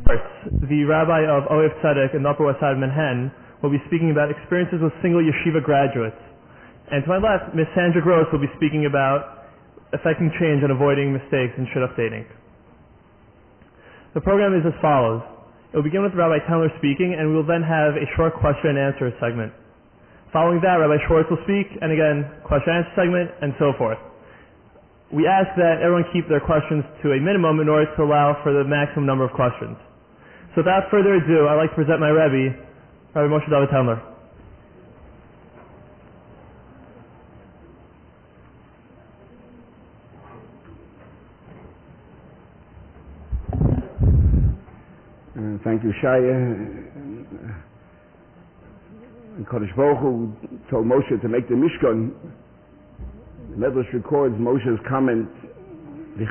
Schwartz, the rabbi of Oev Tzedek in the Upper West Side of Manhattan, will be speaking about experiences with single yeshiva graduates. And to my left, Ms. Sandra will be speaking about affecting change and avoiding mistakes in shidduch dating. The program is as follows. It will begin with Rabbi Tendler speaking, and we will then have a short question and answer segment. Following that, Rabbi Schwartz will speak, and again, question and answer segment, and so forth. We ask that everyone keep their questions to a minimum in order to allow for the maximum number of questions. So without further ado, I'd like to present my Rabbi, Rabbi Moshe Tendler. Thank you, Shaya. Kodesh Baruch Hu told Moshe to make the Mishkan. The Medrash records Moshe's comment, is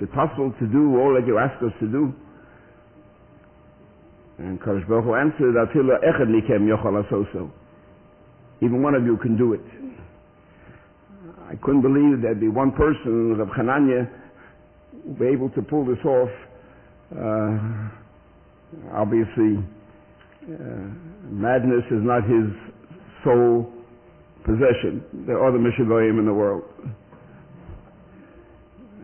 it possible to do all that you asked us to do? And Kodesh Baruch Hu answered, even one of you can do it. I couldn't believe there'd be one person, Reb Hananya, who would be able to pull this off. Obviously, madness is not his sole possession. There are other Mishagoyim in the world.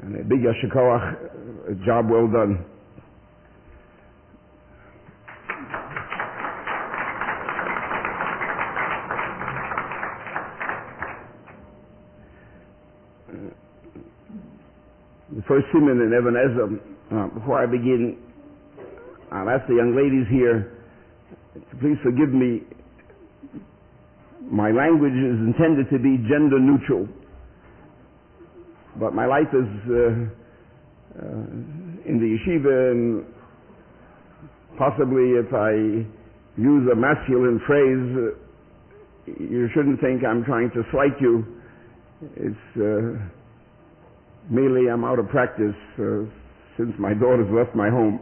And a big Yasher Koach, a job well done. The first simon in Even Ezra. Before I begin, I'll ask the young ladies here to please forgive me. My language is intended to be gender neutral, but my life is in the yeshiva, and possibly if I use a masculine phrase, you shouldn't think I'm trying to slight you. It's merely I'm out of practice since my daughters left my home.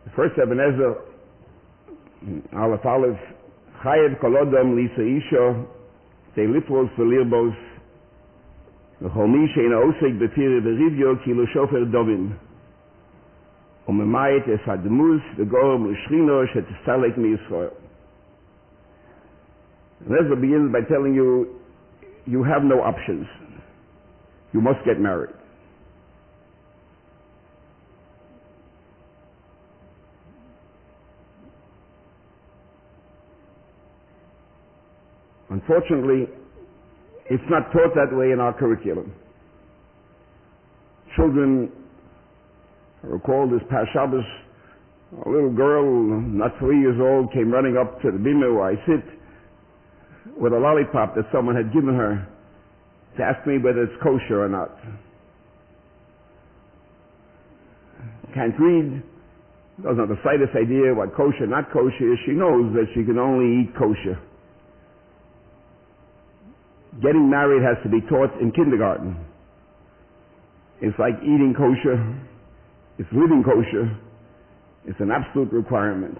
The first Ebenezer, Aleph Aleph, Chayev Kolodom Lisa Isha, Te Lipros Velirbos, V'chol Sheina Osek B'Tiri V'Rivyo Kilo Shofer Dovin, U'Memayet Es Hadmus V'Gorom L'Shrino Shetistalek MiYisrael. Ebenezer begins by telling you, you have no options. You must get married. Unfortunately, it's not taught that way in our curriculum. Children, I recall this past Shabbos, a little girl, not 3 years old, came running up to the bima where I sit with a lollipop that someone had given her to ask me whether it's kosher or not. Can't read, doesn't have the slightest idea what kosher, not kosher is. She knows that she can only eat kosher. Getting married has to be taught in kindergarten. It's like eating kosher. It's living kosher. It's an absolute requirement.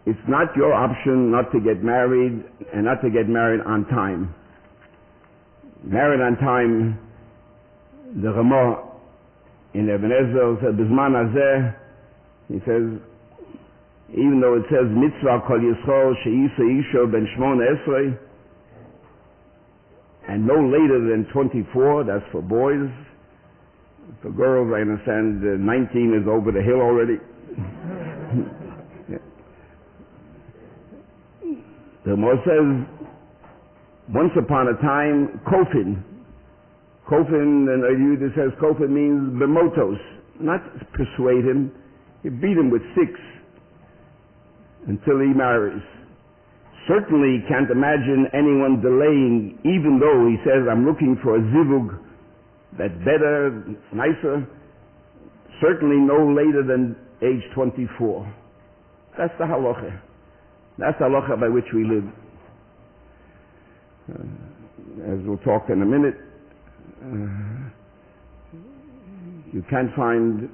It's not your option not to get married, and not to get married on time. Married on time, the Ramah in Even Ezra said, Bizman Hazeh, he says, even though it says, Mitzvah Kol Yisrael She'isa Isha Ben Shmona Esrei, and no later than 24, that's for boys. For girls, I understand 19 is over the hill already. The Moshe says, once upon a time, Kofin. Kofin, and Yud says Kofin means bemotos, not persuade him. He beat him with sticks until he marries. Certainly can't imagine anyone delaying, even though he says, I'm looking for a zivug that's better, nicer. Certainly no later than age 24. That's the halacha. That's the halacha by which we live. As we'll talk in a minute, you can't find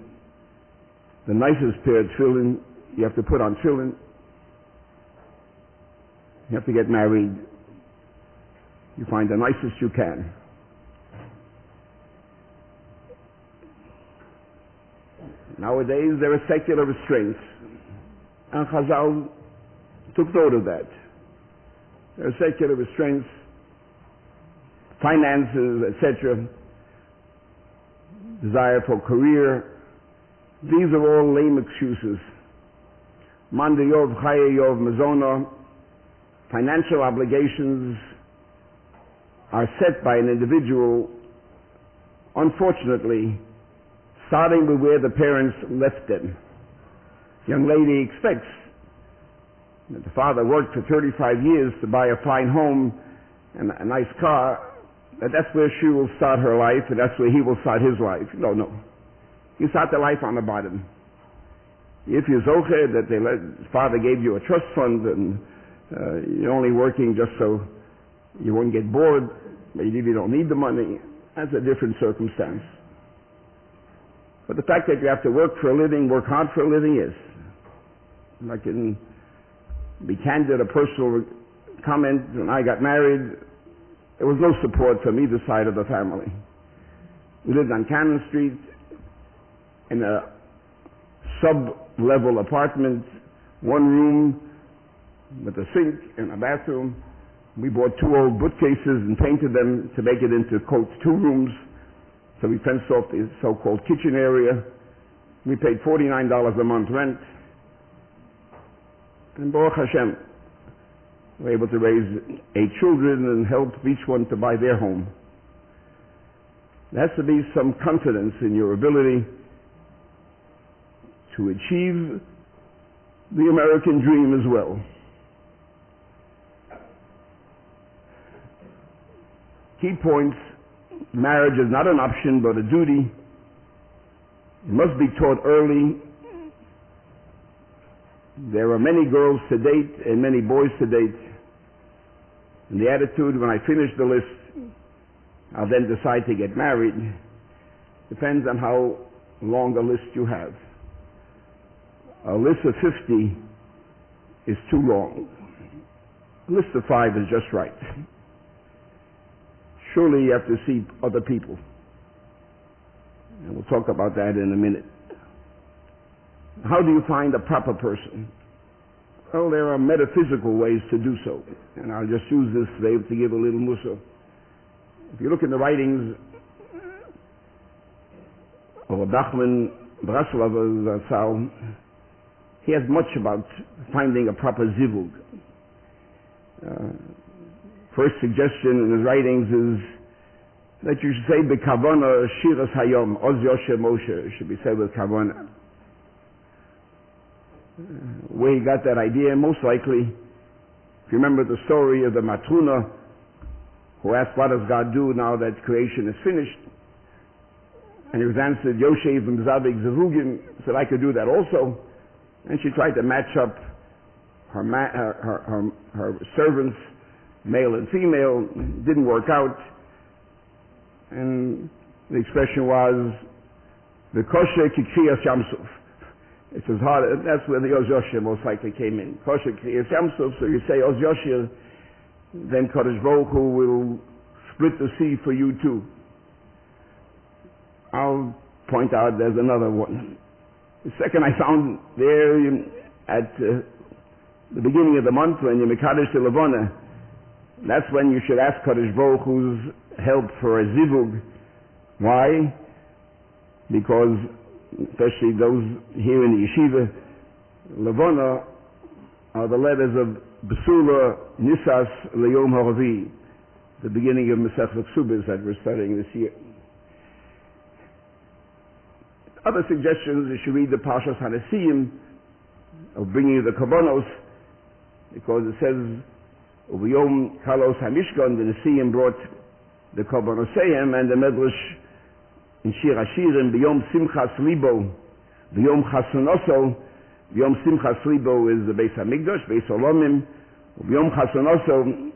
the nicest pair of tefillin. You have to put on tefillin. You have to get married. You find the nicest you can. Nowadays there are secular restraints, and Chazal took note of that. There are secular restraints, finances, etc., desire for career. These are all lame excuses. Manda Yov, Chaya Yov, Mezona. Financial obligations are set by an individual, unfortunately, starting with where the parents left them. The young lady expects that the father worked for 35 years to buy a fine home and a nice car, that's where she will start her life, and that's where he will start his life. No. You start the life on the bottom. If you're zocher that his father gave you a trust fund and you're only working just so you won't get bored, maybe you don't need the money, that's a different circumstance. But the fact that you have to work for a living, work hard for a living, is. I can be candid, a personal comment. When I got married, there was no support from either side of the family. We lived on Cannon Street in a sub-level apartment, one room with a sink and a bathroom. We bought 2 old bookcases and painted them to make it into, quote, 2 rooms. So we fenced off the so-called kitchen area. We paid $49 a month rent. And Baruch Hashem, we were able to raise 8 children and help each one to buy their home. There has to be some confidence in your ability to achieve the American dream as well. Key points: marriage is not an option but a duty. It must be taught early. There are many girls to date and many boys to date. And the attitude, when I finish the list, I'll then decide to get married, depends on how long a list you have. A list of 50 is too long. A list of 5 is just right. Surely you have to see other people. And we'll talk about that in a minute. How do you find a proper person? Well, there are metaphysical ways to do so. And I'll just use this today to give a little mussar. If you look in the writings of Nachman Braslava Zatzal, he has much about finding a proper zivug. First suggestion in his writings is that you should say b'kavana shiras hayom, oz Yoshe Moshe, should be said with kavana. Where he got that idea, most likely, if you remember the story of the Matruna, who asked, what does God do now that creation is finished? And he was answered, Yoshev Mzavik Zavugim, said, I could do that also. And she tried to match up her servants, male and female. Didn't work out. And the expression was, the kosher kikriyas yamsuf. It's as hard, that's where the Oz Yoshir most likely came in. Kosher kikriyas yamsuf, so you say Oz Yoshir, then Kodesh Baruch Hu will split the sea for you too. I'll point out there's another one. The second I found there at the beginning of the month when you Mekadesh the Levana, that's when you should ask Kodesh Baruch Hu's help for a zivug. Why? Because especially those here in the yeshiva, Levana are the letters of Besula Nisas Leyom Haravi, the beginning of Masechet Ksubas that we're studying this year. Other suggestions, you should read the Parshas Hanasiyim of bringing the Karbonos, because it says, Uviyom Kalos HaMishkan, the Nesiyim brought the Karbonosayim, and the Medrash in Shir Hashirim, B'yom Simchas Libo, B'yom Chasonoso. B'yom Simchas Libo is the Beis HaMikdash, Beis Olomim. B'yom Chasonoso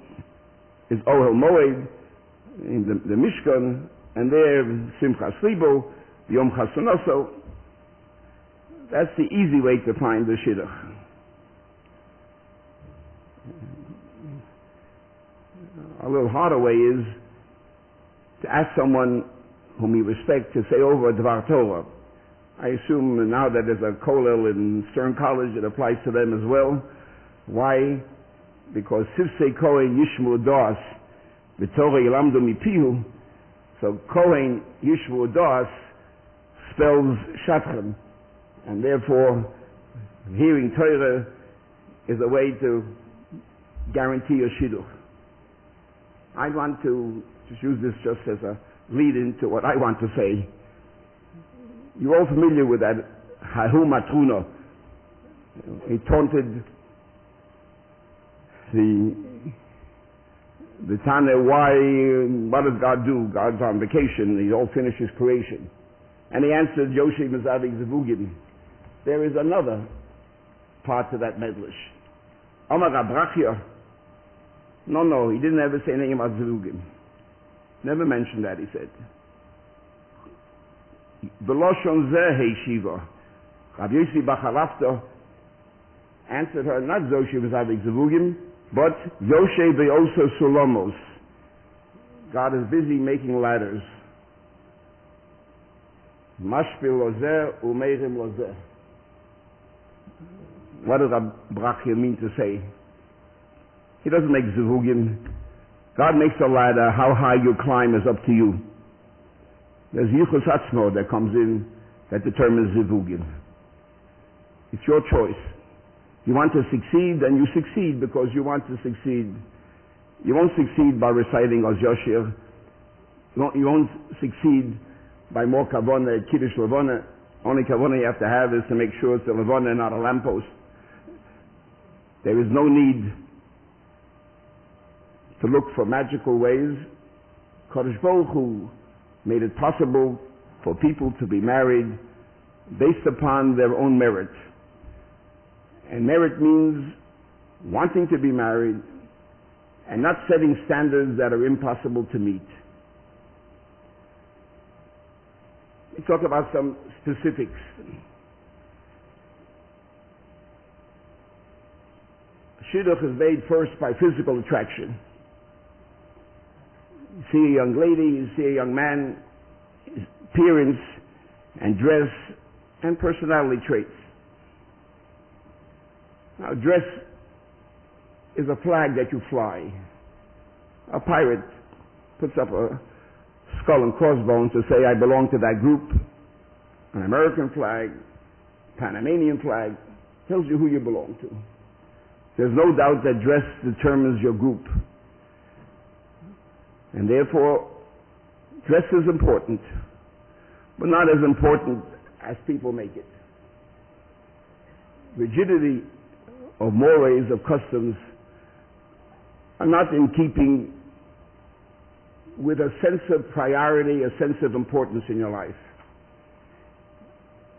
is Ohel Moed, in the Mishkan, and there Simchas Libo, B'yom Chasonoso. That's the easy way to find the Shidduch. A little harder way is to ask someone whom you respect to say over a Dvar Torah. I assume now that there's a kollel in Stern College, it applies to them as well. Why? Because Sifsei Kohen Yishmu Das, V'Torah Yilamdu Mipihu, so Kohen Yishmu Das spells Shatchem, and therefore hearing Torah is a way to guarantee a Shidduch. I want to just use this just as a lead-in to what I want to say. You're all familiar with that Hahu Matruno. He taunted the Tana, what does God do? God's on vacation. He all finished his creation. And he answered, Yoshi Mizavik Zevugim. There is another part to that medrash. Omar Abrachia. No, he didn't ever say anything about Zevugim. Never mentioned that, he said. Veloshon Zeh Heishiva. Rabbi Yossi Bachalafta answered her, not Zoshi Mizavik Zevugim, but Yoshe Beoso Solomos. God is busy making ladders. Mashpil Lozeh Umeirim Lozeh. What does Brachia mean to say? He doesn't make Zevugim. God makes a ladder. How high you climb is up to you. There's Yichus Atzmo that comes in that determines Zevugim. It's your choice. You want to succeed, then you succeed because you want to succeed. You won't succeed by reciting Oz Yoshir. You won't succeed by more kavona, kiddush levona. Only kavona you have to have is to make sure it's a levona, not a lamppost. There is no need to look for magical ways. Kodesh Baruch Hu made it possible for people to be married based upon their own merit. And merit means wanting to be married and not setting standards that are impossible to meet. We talk about some specifics. Shidduch is made first by physical attraction. You see a young lady, you see a young man, his appearance and dress and personality traits. Now, dress is a flag that you fly. A pirate puts up a skull and crossbones to say, I belong to that group. An American flag, Panamanian flag, tells you who you belong to. There's no doubt that dress determines your group. And therefore, dress is important, but not as important as people make it. Rigidity of mores, of customs, are not in keeping with a sense of priority, a sense of importance in your life.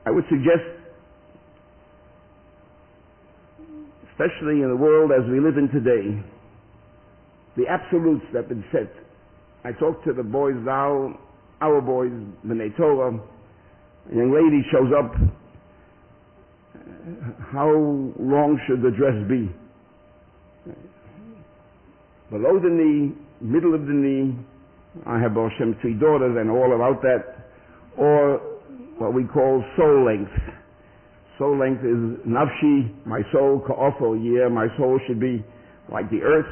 I would suggest, especially in the world as we live in today, the absolutes that have been set. I talked to the boys now, our boys, B'nai Torah. A young lady shows up. How long should the dress be? Below the knee, middle of the knee. I have Baruch Hashem 3 daughters and all about that. Or what we call soul length. Soul length is nafshi, my soul, ka'ofo, yeah, my soul should be like the earth.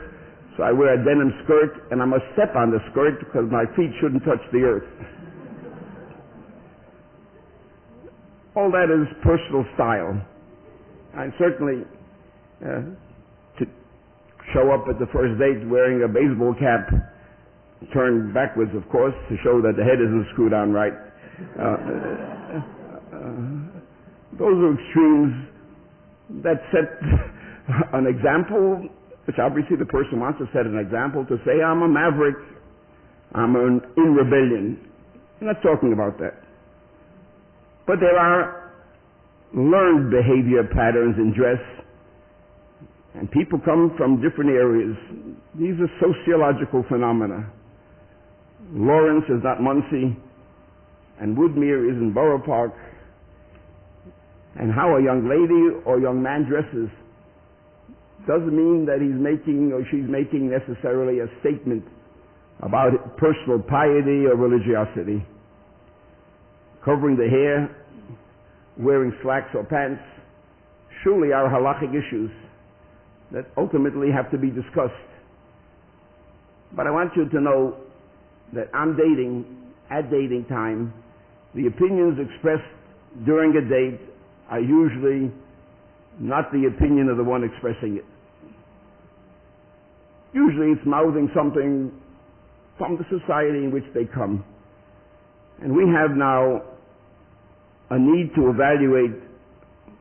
So I wear a denim skirt and I must step on the skirt because my feet shouldn't touch the earth. All that is personal style. And certainly to show up at the first date wearing a baseball cap, turned backwards of course, to show that the head isn't screwed on right. Those are extremes that set an example, which obviously the person wants to set an example to say, I'm a maverick, I'm in rebellion. I'm not talking about that. But there are learned behavior patterns in dress, and people come from different areas. These are sociological phenomena. Lawrence is not Muncie, and Woodmere is in Borough Park. And how a young lady or young man dresses doesn't mean that he's making or she's making necessarily a statement about personal piety or religiosity. Covering the hair wearing slacks or pants, surely are halachic issues that ultimately have to be discussed. But I want you to know that at dating time, the opinions expressed during a date are usually not the opinion of the one expressing it. Usually it's mouthing something from the society in which they come. And we have now a need to evaluate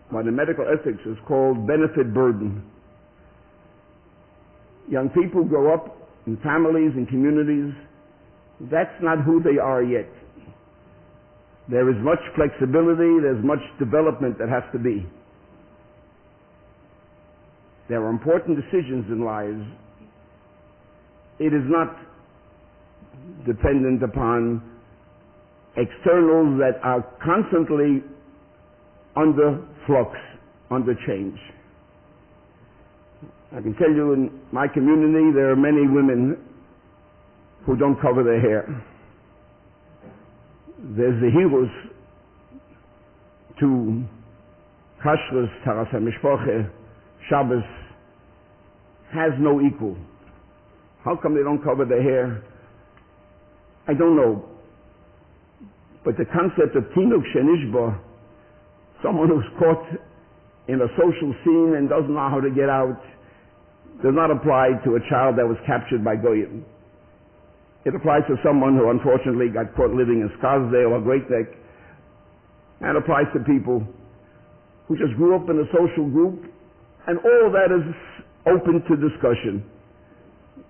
what in medical ethics is called benefit burden. Young people grow up in families and communities. That's not who they are yet. There is much flexibility, there's much development that has to be. There are important decisions in lives. It is not dependent upon externals that are constantly under flux, under change. I can tell you in my community there are many women who don't cover their hair. There's the heroes to Kashrus, Taras HaMishpacha, Shabbos, has no equal. How come they don't cover their hair? I don't know. But the concept of Tinuk Shenishba, someone who's caught in a social scene and doesn't know how to get out, does not apply to a child that was captured by Goyim. It applies to someone who unfortunately got caught living in Scarsdale or Great Neck, and applies to people who just grew up in a social group, and all that is open to discussion.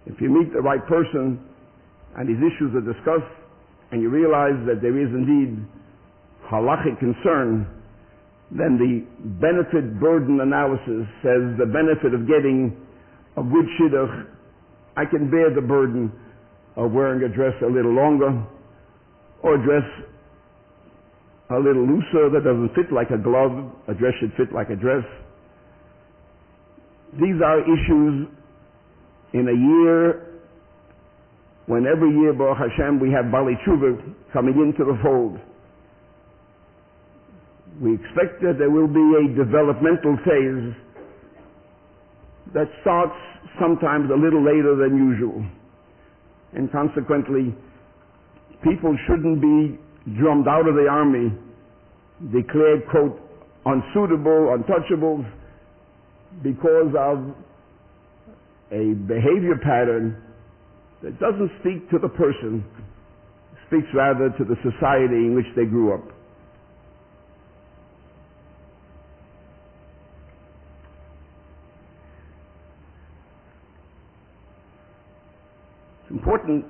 If you meet the right person and these issues are discussed, and you realize that there is indeed halachic concern, then the benefit burden analysis says the benefit of getting a good shidduch, I can bear the burden of wearing a dress a little longer, or a dress a little looser that doesn't fit like a glove. A dress should fit like a dress. These are issues in a year when every year, Baruch Hashem, we have Bali Tshuva coming into the fold. We expect that there will be a developmental phase that starts sometimes a little later than usual. And consequently, people shouldn't be drummed out of the army, declared, quote, unsuitable, untouchables, because of a behavior pattern that doesn't speak to the person, speaks rather to the society in which they grew up. It's important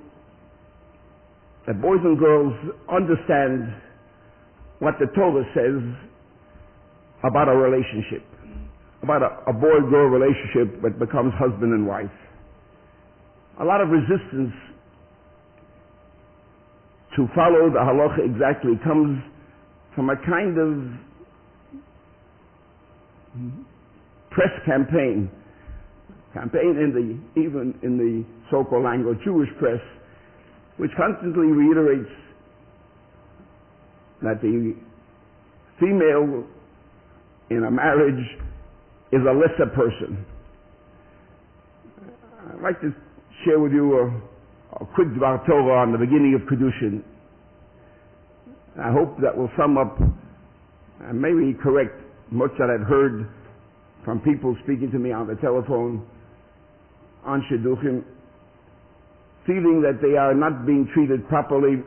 that boys and girls understand what the Torah says about a relationship, about a boy-girl relationship that becomes husband and wife. A lot of resistance to follow the halacha exactly comes from a kind of press campaign even in the so-called Anglo-Jewish press, which constantly reiterates that the female in a marriage is a lesser person. I'd like to share with you a quick Dvar Torah on the beginning of Kedushin. I hope that will sum up and maybe correct much that I've heard from people speaking to me on the telephone, on Shidduchim, feeling that they are not being treated properly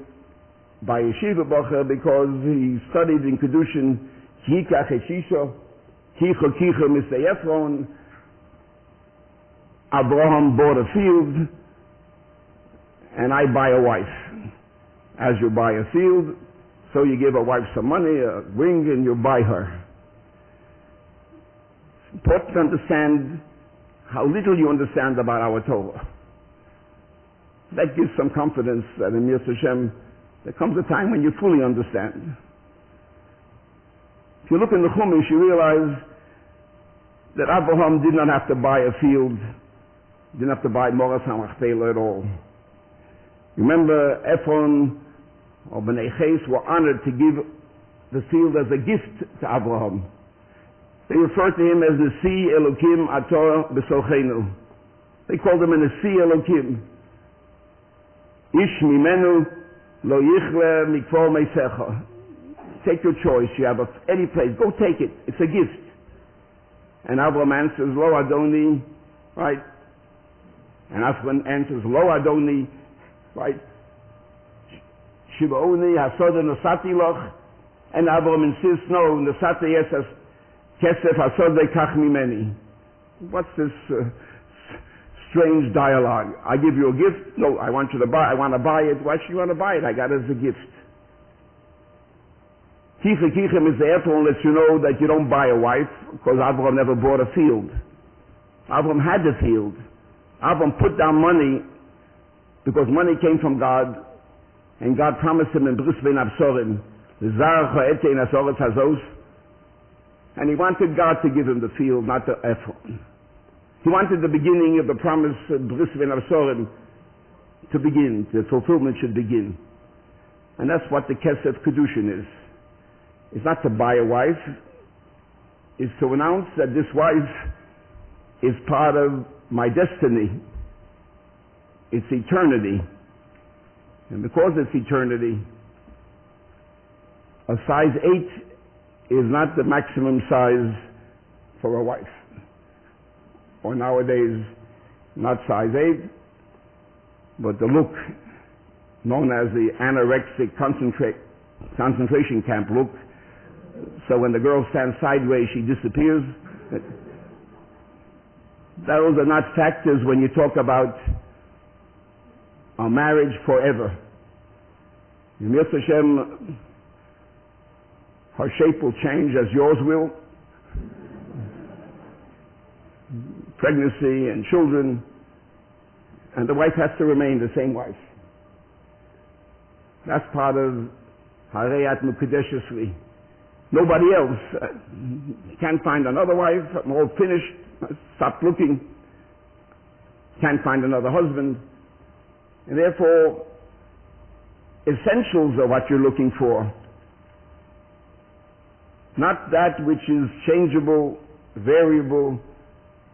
by Yeshiva Bacher because he studied in Kedushin, Yikach Eshisha, Kicha Kicha Mr. Yefron, Abraham bought a field, and I buy a wife. As you buy a field, so you give a wife some money, a ring, and you buy her. It's important to understand how little you understand about our Torah. That gives some confidence that in Mir Hashem there comes a time when you fully understand. If you look in the Chumash, you realize that Abraham did not have to buy a field, didn't have to buy Moras HaMachpelah at all. Remember, Ephron or Bnei Ches were honored to give the field as a gift to Abraham. They refer to him as Nasi Elokim Ator B'Sochenu. They called him a Nasi Elokim. Ish mimenu lo yichle mikvor meisecha. Take your choice. You have any place. Go take it. It's a gift. And Abraham answers, Lo Adoni, right? And Abraham answers, Lo Adoni, right? Shivaoni hasoda nosati loch. And Abraham insists, no, nosati yes kesef hasoda kach mimeni. What's this strange dialogue? I give you a gift. No, I want you to buy. I want to buy it. Why should you want to buy it? I got it as a gift. Kichem is there to let you know that you don't buy a wife, because Abraham never bought a field. Abraham had the field. Abraham put down money because money came from God, and God promised him in Bris Ben Absorim, and he wanted God to give him the field, not the Ephron. He wanted the beginning of the promise of Bris Ben Absorim to begin, the fulfillment should begin. And that's what the Kesef Kedushin is. It's not to buy a wife, it's to announce that this wife is part of my destiny. It's eternity. And because it's eternity, a size 8 is not the maximum size for a wife. Or nowadays, not size 8, but the look known as the anorexic concentration camp look. So when the girl stands sideways, she disappears. Those are not factors when you talk about a marriage forever. Yirmiyah Hashem, her shape will change as yours will. Pregnancy and children, and the wife has to remain the same wife. That's part of Hareyat Mukadeshesli. Nobody else. Can't find another wife. I'm all finished. Stop looking. Can't find another husband. And therefore, essentials are what you're looking for. Not that which is changeable, variable.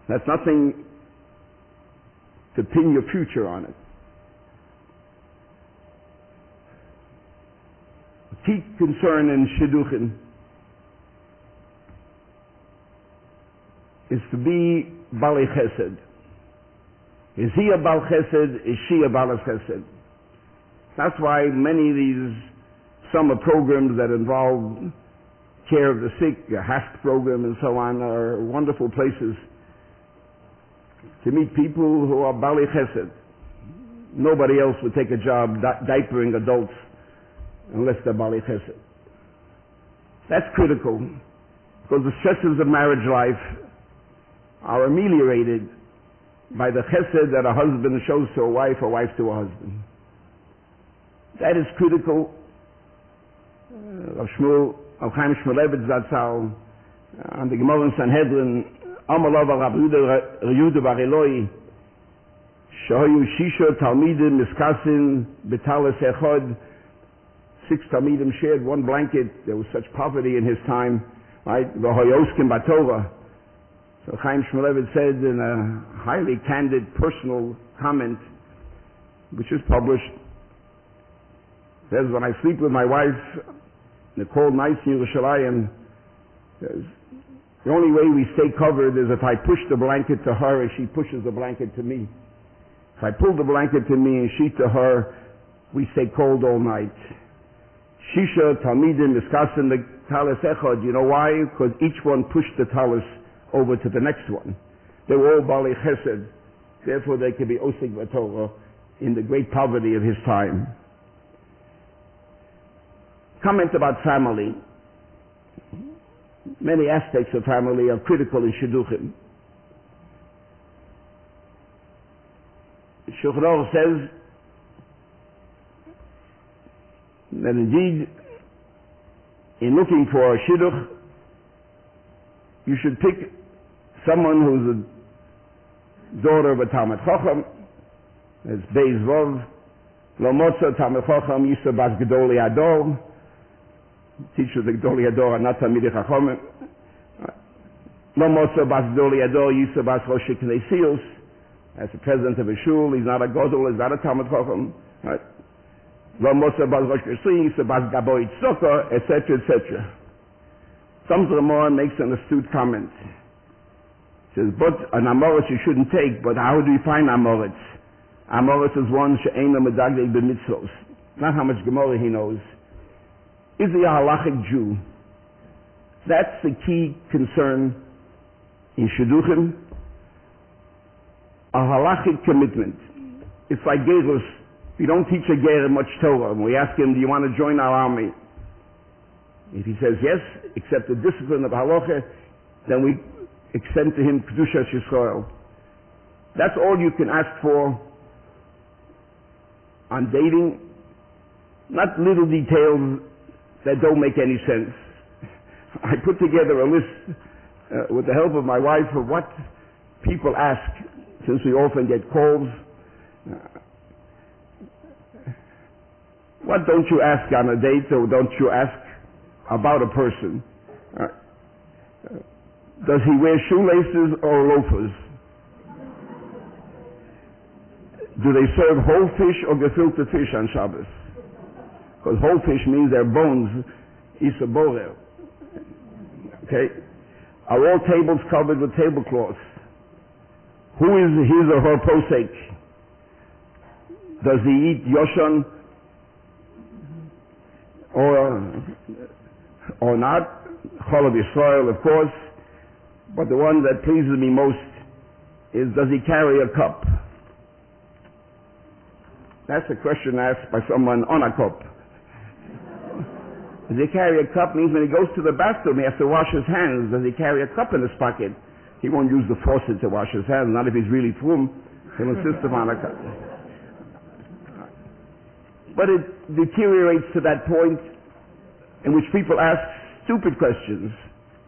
That's nothing to pin your future on it. A key concern in Shidduchim is to be Bali Chesed. Is he a Bal Chesed? Is she a Bal Chesed? That's why many of these summer programs that involve care of the sick, a HASC program and so on, are wonderful places to meet people who are Bali Chesed. Nobody else would take a job diapering adults unless they're Bali Chesed. That's critical, because the stresses of marriage life are ameliorated by the chesed that a husband shows to a wife, or wife to a husband. That is critical. Rav Chaim Shmulevitz Zatzal, on the Gemara in Sanhedrin, Amalov Rav Yehuda Bar Eloi, Shoyu Shisha Talmidim Miskasin Betalas Echod. 6 Talmidim shared one blanket. There was such poverty in his time, right? V'hoyoskim Batorah. So Chaim Shmulevitz said in a highly candid personal comment, which is published, says, when I sleep with my wife in the cold nights in Yerushalayim, the only way we stay covered is if I push the blanket to her and she pushes the blanket to me. If I pull the blanket to me and she to her, we stay cold all night. Shisha, Talmidim, Miskasin, the Talis Echad. You know why? Because each one pushed the Talis over to the next one. They were all Bali Chesed. Therefore they could be Osik Vatorah in the great poverty of his time. Comment about family. Many aspects of family are critical in Shidduchim. Shulchan Aruch says that indeed, in looking for a Shidduch, you should pick someone who's a daughter of a Talmid Chacham. It's Beis Vov. Lo Motza Talmid Chacham Yisa Bas Gedoli Ador. teachers of Gdolei Hador are not Talmidei Chachomim. Lo Moshe bas Gdolei Hador Yisa bas Rosh Knesios. As the president of a shul, he's not a Godol, he's not a Talmid Chacham. Right? Lo Moshe bas Rosh Knesios, Yisa bas Gaboi Tzoko, etc., etc. Some of the more makes an astute comment. He says, but an Amoritz you shouldn't take, but how do you find Amoritz? Amoritz is one she'ein medagdeg b'mitzvos. Not how much Gemara he knows. Is he a halachic Jew? That's the key concern in Shidduchim. A halachic commitment. It's like Gerus. We don't teach a Ger much Torah. We ask him, do you want to join our army? If he says yes, accept the discipline of halacha, then we extend to him Kedushas Yisrael. That's all you can ask for on dating. Not little details that don't make any sense. I put together a list with the help of my wife of what people ask, since we often get calls. What don't you ask on a date, or don't you ask about a person? Does he wear shoelaces or loafers? Do they serve whole fish or gefilte fish on Shabbos? Because whole fish means their bones, isa borer. Okay? Are all tables covered with tablecloths? Who is his or her posek? Does he eat yoshon or not? Chol of Yisrael, of course. But the one that pleases me most is, does he carry a cup? That's a question asked by someone on a cup. Does he carry a cup? Means when he goes to the bathroom, he has to wash his hands. Does he carry a cup in his pocket? He won't use the faucet to wash his hands, not if he's really frum. He'll insist upon a cup. But it deteriorates to that point in which people ask stupid questions.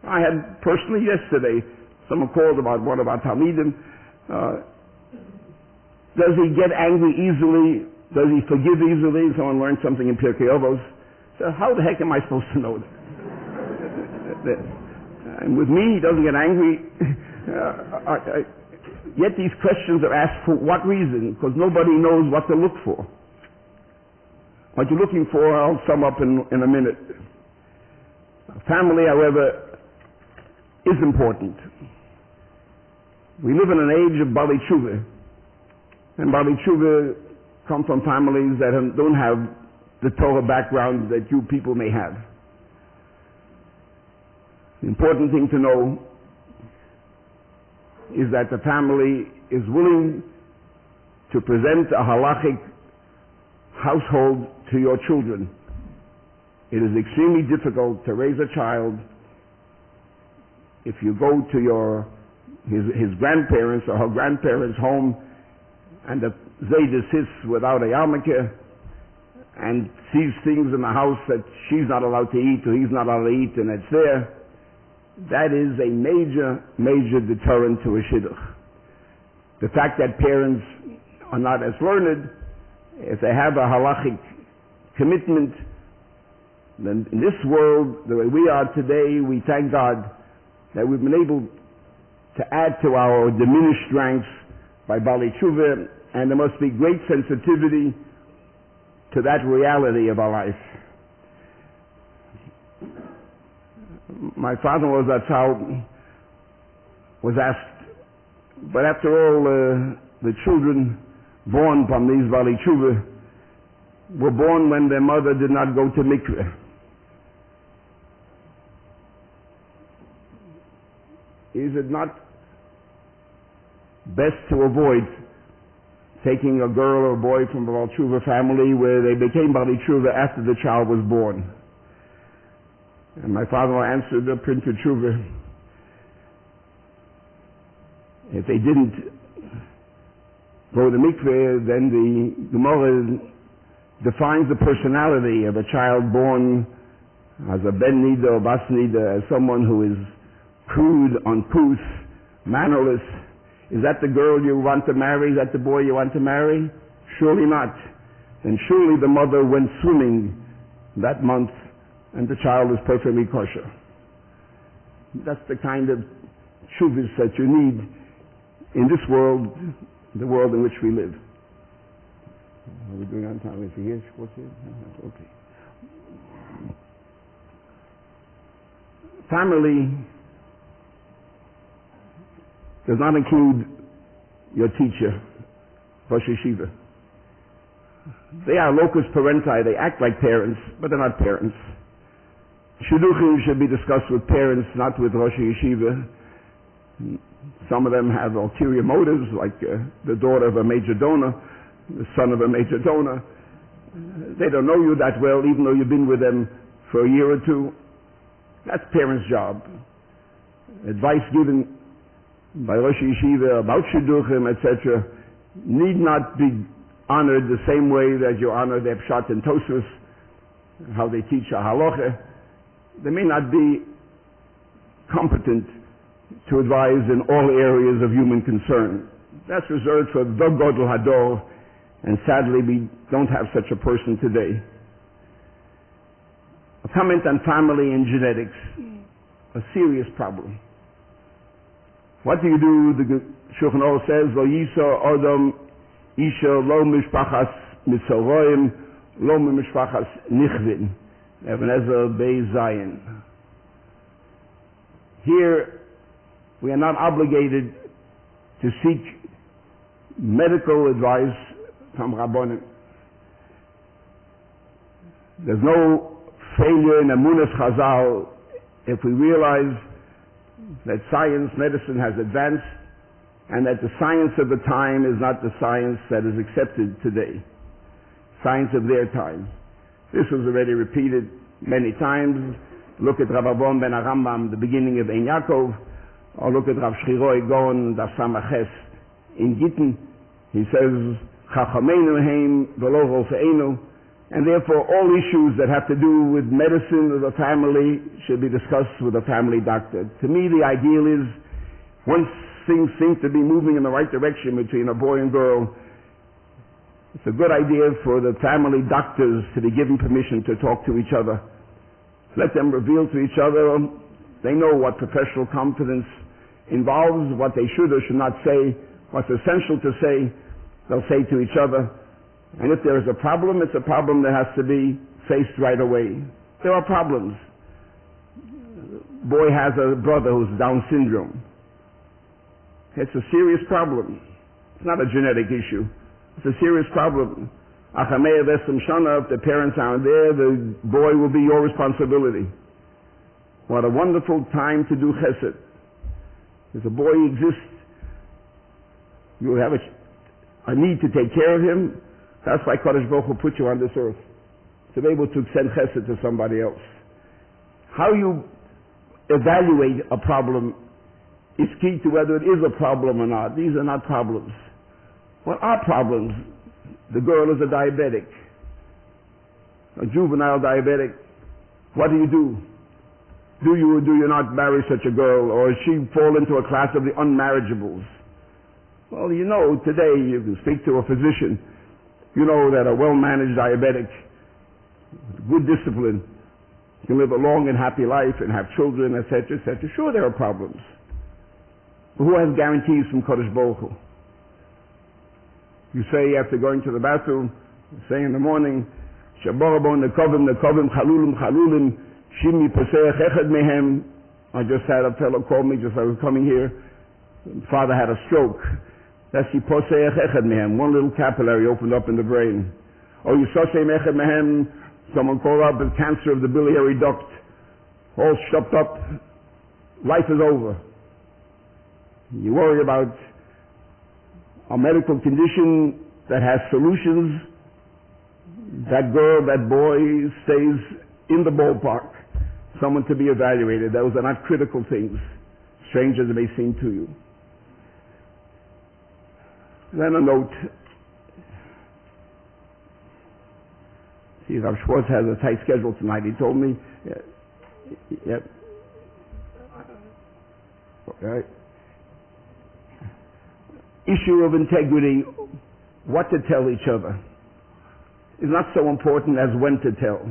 I had personally yesterday, someone called about one of our Talmidim. Does he get angry easily? Does he forgive easily? Someone learned something in Pirkei Avos. So how the heck am I supposed to know that? And with me, he doesn't get angry. Yet these questions are asked for what reason? Because nobody knows what to look for. What you're looking for, I'll sum up in a minute. Family, however, is important. We live in an age of Bali Tshuva. And Bali Tshuva come from families that don't have the Torah background that you people may have. The important thing to know is that the family is willing to present a halachic household to your children. It is extremely difficult to raise a child if you go to his grandparents or her grandparents' home and the Zayda sits without a yarmulke and sees things in the house that she's not allowed to eat or he's not allowed to eat, and it's there. That is a major, major deterrent to a shidduch. The fact that parents are not as learned, if they have a halachic commitment, then in this world, the way we are today, we thank God that we've been able to add to our diminished ranks by Bali Tshuva, and there must be great sensitivity to that reality of our life. My father-in-law Zatzal was asked, but after all, the children born from these Bali Tshuva were born when their mother did not go to mikveh. Is it not best to avoid taking a girl or a boy from a Bali Tshuva family where they became Bali Tshuva after the child was born? And my father-in-law answered the printed Tshuva. If they didn't go to mikveh, then the Gemara defines the personality of a child born as a ben nida or bas nida, as someone who is crude, uncouth, mannerless. Is that the girl you want to marry? Is that the boy you want to marry? Surely not. And surely the mother went swimming that month and the child is perfectly kosher. That's the kind of shuvas that you need in this world, the world in which we live. Are we doing on time? Is he here? What's it? Okay. Family does not include your teacher, Rosh Yeshiva. They are locus parenti. They act like parents, but they're not parents. Shidduchim should be discussed with parents, not with Rosh Yeshiva. Some of them have ulterior motives, like the daughter of a major donor, the son of a major donor. They don't know you that well, even though you've been with them for a year or two. That's parents' job. Advice given by Rosh Yeshiva about Shidduchim, etc., need not be honored the same way that you honor their Pshat and Tosfos, how they teach a halacha. They may not be competent to advise in all areas of human concern. That's reserved for the Godel Hador, and sadly we don't have such a person today. A comment on family and genetics, a serious problem. What do you do? The Shulchan Aruch says, Lo yisa Adam isha lo mishpachas mitzoroim lo mishpachas nichvin. Even Ezra Beis Zayin. Here, we are not obligated to seek medical advice from Rabbonim. There's no failure in Emunas Chazal if we realize that science, medicine has advanced, and that the science of the time is not the science that is accepted today. Science of their time. This was already repeated many times. Look at Rav Avon ben Arambam, the beginning of Ein Yaakov, or look at Rav Shchiroi Gon, Daf Samaches in Gittin. He says, Chachameinu heim v'lo rofeinu, and therefore all issues that have to do with medicine of the family should be discussed with a family doctor. To me, the ideal is, once things seem to be moving in the right direction between a boy and girl, it's a good idea for the family doctors to be given permission to talk to each other. Let them reveal to each other. They know what professional confidence involves, what they should or should not say, what's essential to say, they'll say to each other. And if there is a problem, it's a problem that has to be faced right away. There are problems. Boy has a brother who's Down syndrome. It's a serious problem. It's not a genetic issue. It's a serious problem. If the parents aren't there, the boy will be your responsibility. What a wonderful time to do chesed. If a boy exists, you have a need to take care of him. That's why Kadosh Baruch Hu put you on this earth, to be able to send chesed to somebody else. How you evaluate a problem is key to whether it is a problem or not. These are not problems. What are problems? The girl is a diabetic, a juvenile diabetic. What do? Do you or do you not marry such a girl, or does she fall into a class of the unmarriageables? Well, you know, today you can speak to a physician. You know that a well-managed diabetic, with good discipline, can live a long and happy life and have children, etc., etc. Sure, there are problems. But who has guarantees from Kadosh Baruch Hu? You say after going to the bathroom, you say in the morning, Shaborabon nekovim chalulim chalulim shimi peseach echad mehem. I just had a fellow call me just as I was coming here. Father had a stroke. That's the poseach echad mehem. One little capillary opened up in the brain. Oh, you saw same echad mehem. Someone called up with cancer of the biliary duct, all stopped up. Life is over. You worry about a medical condition that has solutions. That girl, that boy stays in the ballpark. Someone to be evaluated. Those are not critical things, strange as it may seem to you. Then a note. See, Rav Schwartz has a tight schedule tonight. He told me. Yep. Right. Issue of integrity, what to tell each other, is not so important as when to tell.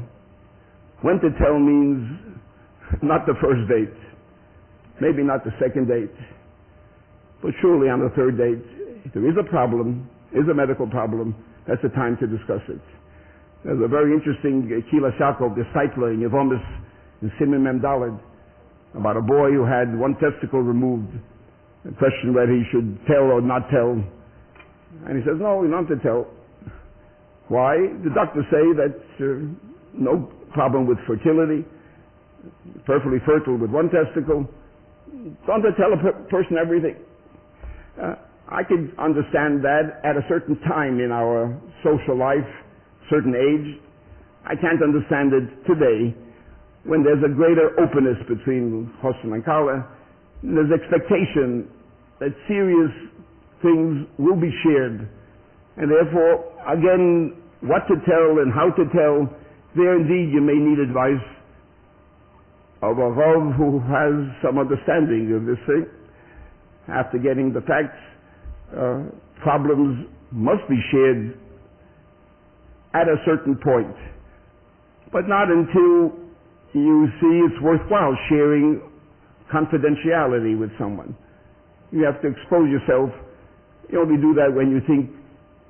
When to tell means not the first date, maybe not the second date, but surely on the third date, if there is a problem, is a medical problem, that's the time to discuss it. There's a very interesting Kila Shakov disciple in Yevomis in Siman Mem Daled about a boy who had one testicle removed. The question whether he should tell or not tell. And he says, no, you don't have to tell. Why? The doctors say that no problem with fertility, perfectly fertile with one testicle. Don't have to tell a person everything. I can understand that at a certain time in our social life, certain age. I can't understand it today when there's a greater openness between Chosn and Kala. There's expectation that serious things will be shared. And therefore, again, what to tell and how to tell, there indeed you may need advice of a Rav who has some understanding of this thing. After getting the facts, problems must be shared at a certain point, but not until you see it's worthwhile sharing confidentiality with someone. You have to expose yourself. You only do that when you think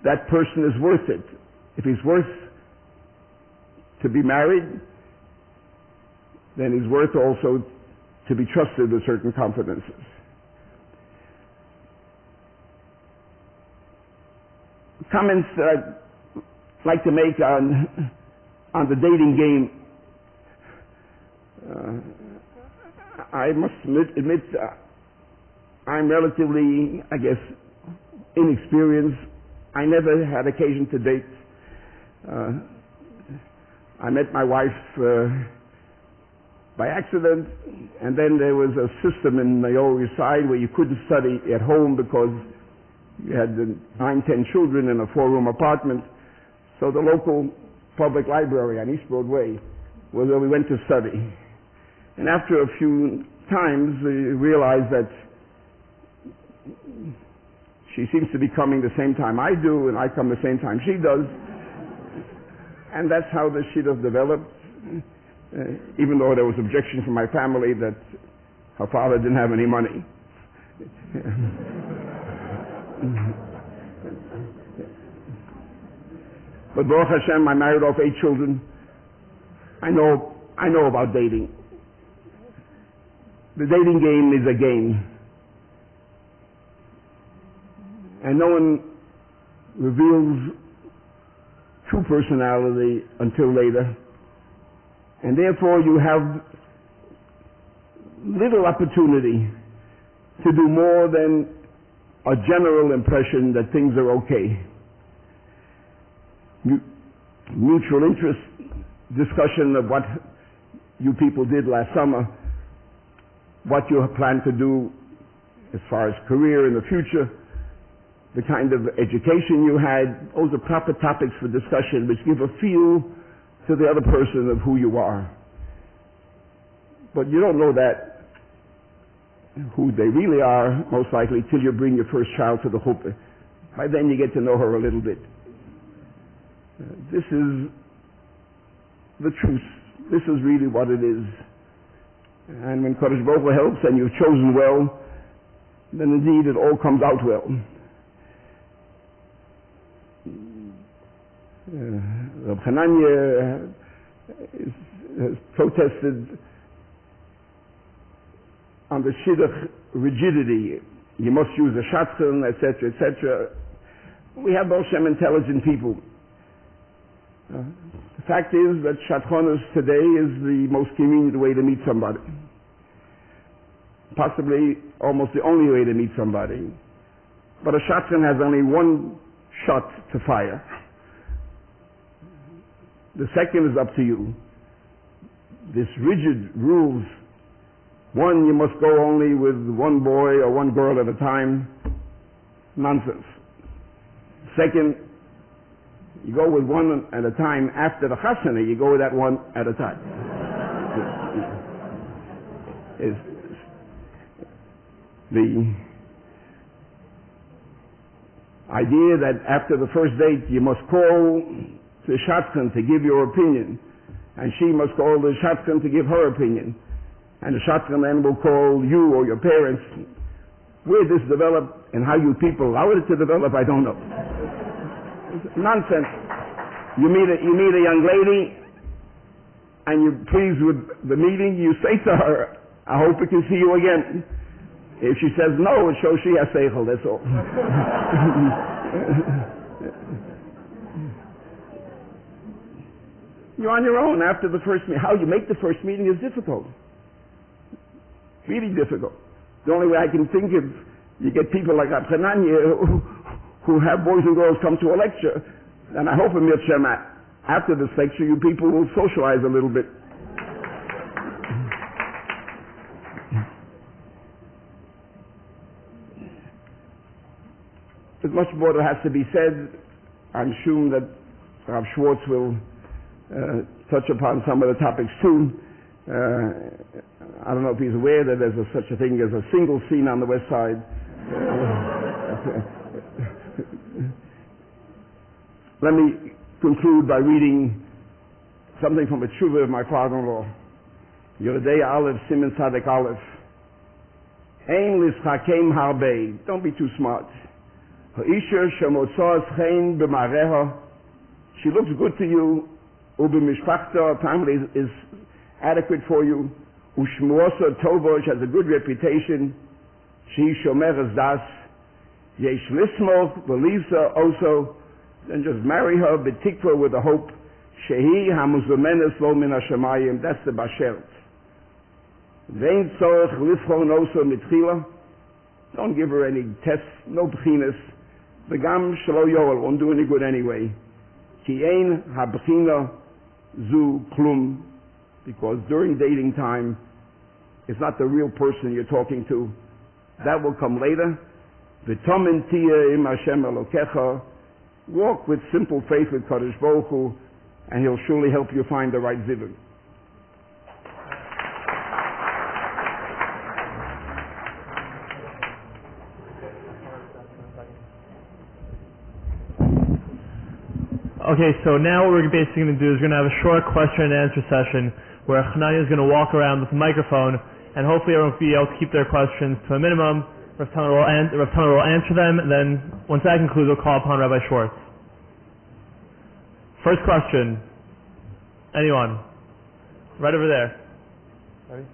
that person is worth it. If he's worth to be married, then he's worth also to be trusted with certain confidences. Comments that I'd like to make on the dating game. I must admit I'm relatively, I guess, inexperienced. I never had occasion to date. I met my wife by accident, and then there was a system in the Lower East Side where you couldn't study at home because you had 9-10 children in a 4-room apartment. So the local public library on East Broadway was where we went to study. And after a few times, we realized that she seems to be coming the same time I do, and I come the same time she does. And that's how the Shidduch developed, even though there was objection from my family that her father didn't have any money. But Baruch Hashem, I married off 8 children. I know about dating. The dating game is a game. And no one reveals true personality until later. And therefore you have little opportunity to do more than a general impression that things are okay. Mutual interest, discussion of what you people did last summer, what you plan to do as far as career in the future, the kind of education you had. Those are proper topics for discussion which give a feel to the other person of who you are. But you don't know that, who they really are, most likely, till you bring your first child to the chuppah. By then you get to know her a little bit. This is the truth. This is really what it is. And when Kodesh Baruch Hu helps and you've chosen well, then indeed it all comes out well. Reb Hananya has protested on the Shidduch rigidity. You must use a shotgun, etc., etc. We have Baruch Hashem intelligent people. The fact is that Shatchonos today is the most convenient way to meet somebody. Possibly almost the only way to meet somebody. But a shotgun has only one shot to fire. The second is up to you. This rigid rules. One, you must go only with one boy or one girl at a time. Nonsense. Second, you go with one at a time. After the chasana, you go with that one at a time. The idea that after the first date you must call the shotgun to give your opinion, and she must call the shotgun to give her opinion. And the shotgun then will call you or your parents. Where this developed and how you people allowed it to develop, I don't know. It's nonsense. You meet a young lady and you're pleased with the meeting, you say to her, I hope we can see you again. If she says no, it shows she has seichel, that's all. You're on your own after the first meeting. How you make the first meeting is difficult. Really difficult. The only way I can think of, you get people like Abchananya who have boys and girls come to a lecture, and I hope after this lecture you people will socialize a little bit. There's much more that has to be said. I'm sure that Rav Schwartz will touch upon some of the topics too. I don't know if he's aware that there's such a thing as a single scene on the west side. Let me conclude by reading something from a tshuva of my father-in-law. Yeridei Aleph, Siman Tzaddik Aleph. Ein lischakem harbei. Don't be too smart. Ha'isha shemotzos chen b'mareha. She looks good to you. Ubimishpachta, family is adequate for you. Ushmuosa tovo, she has a good reputation. She shomeres das. Yesh lismoch v'lisa also. Then just marry her, betikva, with a hope. Shehi hamuzumenes lo min hashemayim. That's the bashert. Vein tzorech lifchon also mitchila. Don't give her any tests, no bchinas. V'gam shelo yoel, won't do any good anyway. Ki ein habchina zu klum. Because during dating time, it's not the real person you're talking to. That will come later. V'tomen tia im Hashem elokecha. Walk with simple faith with Kadosh Baruch Hu, and He'll surely help you find the right zivug. Okay, so now what we're basically going to do is we're going to have a short question and answer session where Chananya is going to walk around with a microphone, and hopefully everyone will be able to keep their questions to a minimum. Rav Tendler will answer them, and then once that concludes, we'll call upon Rabbi Schwartz. First question. Anyone? Right over there. Ready?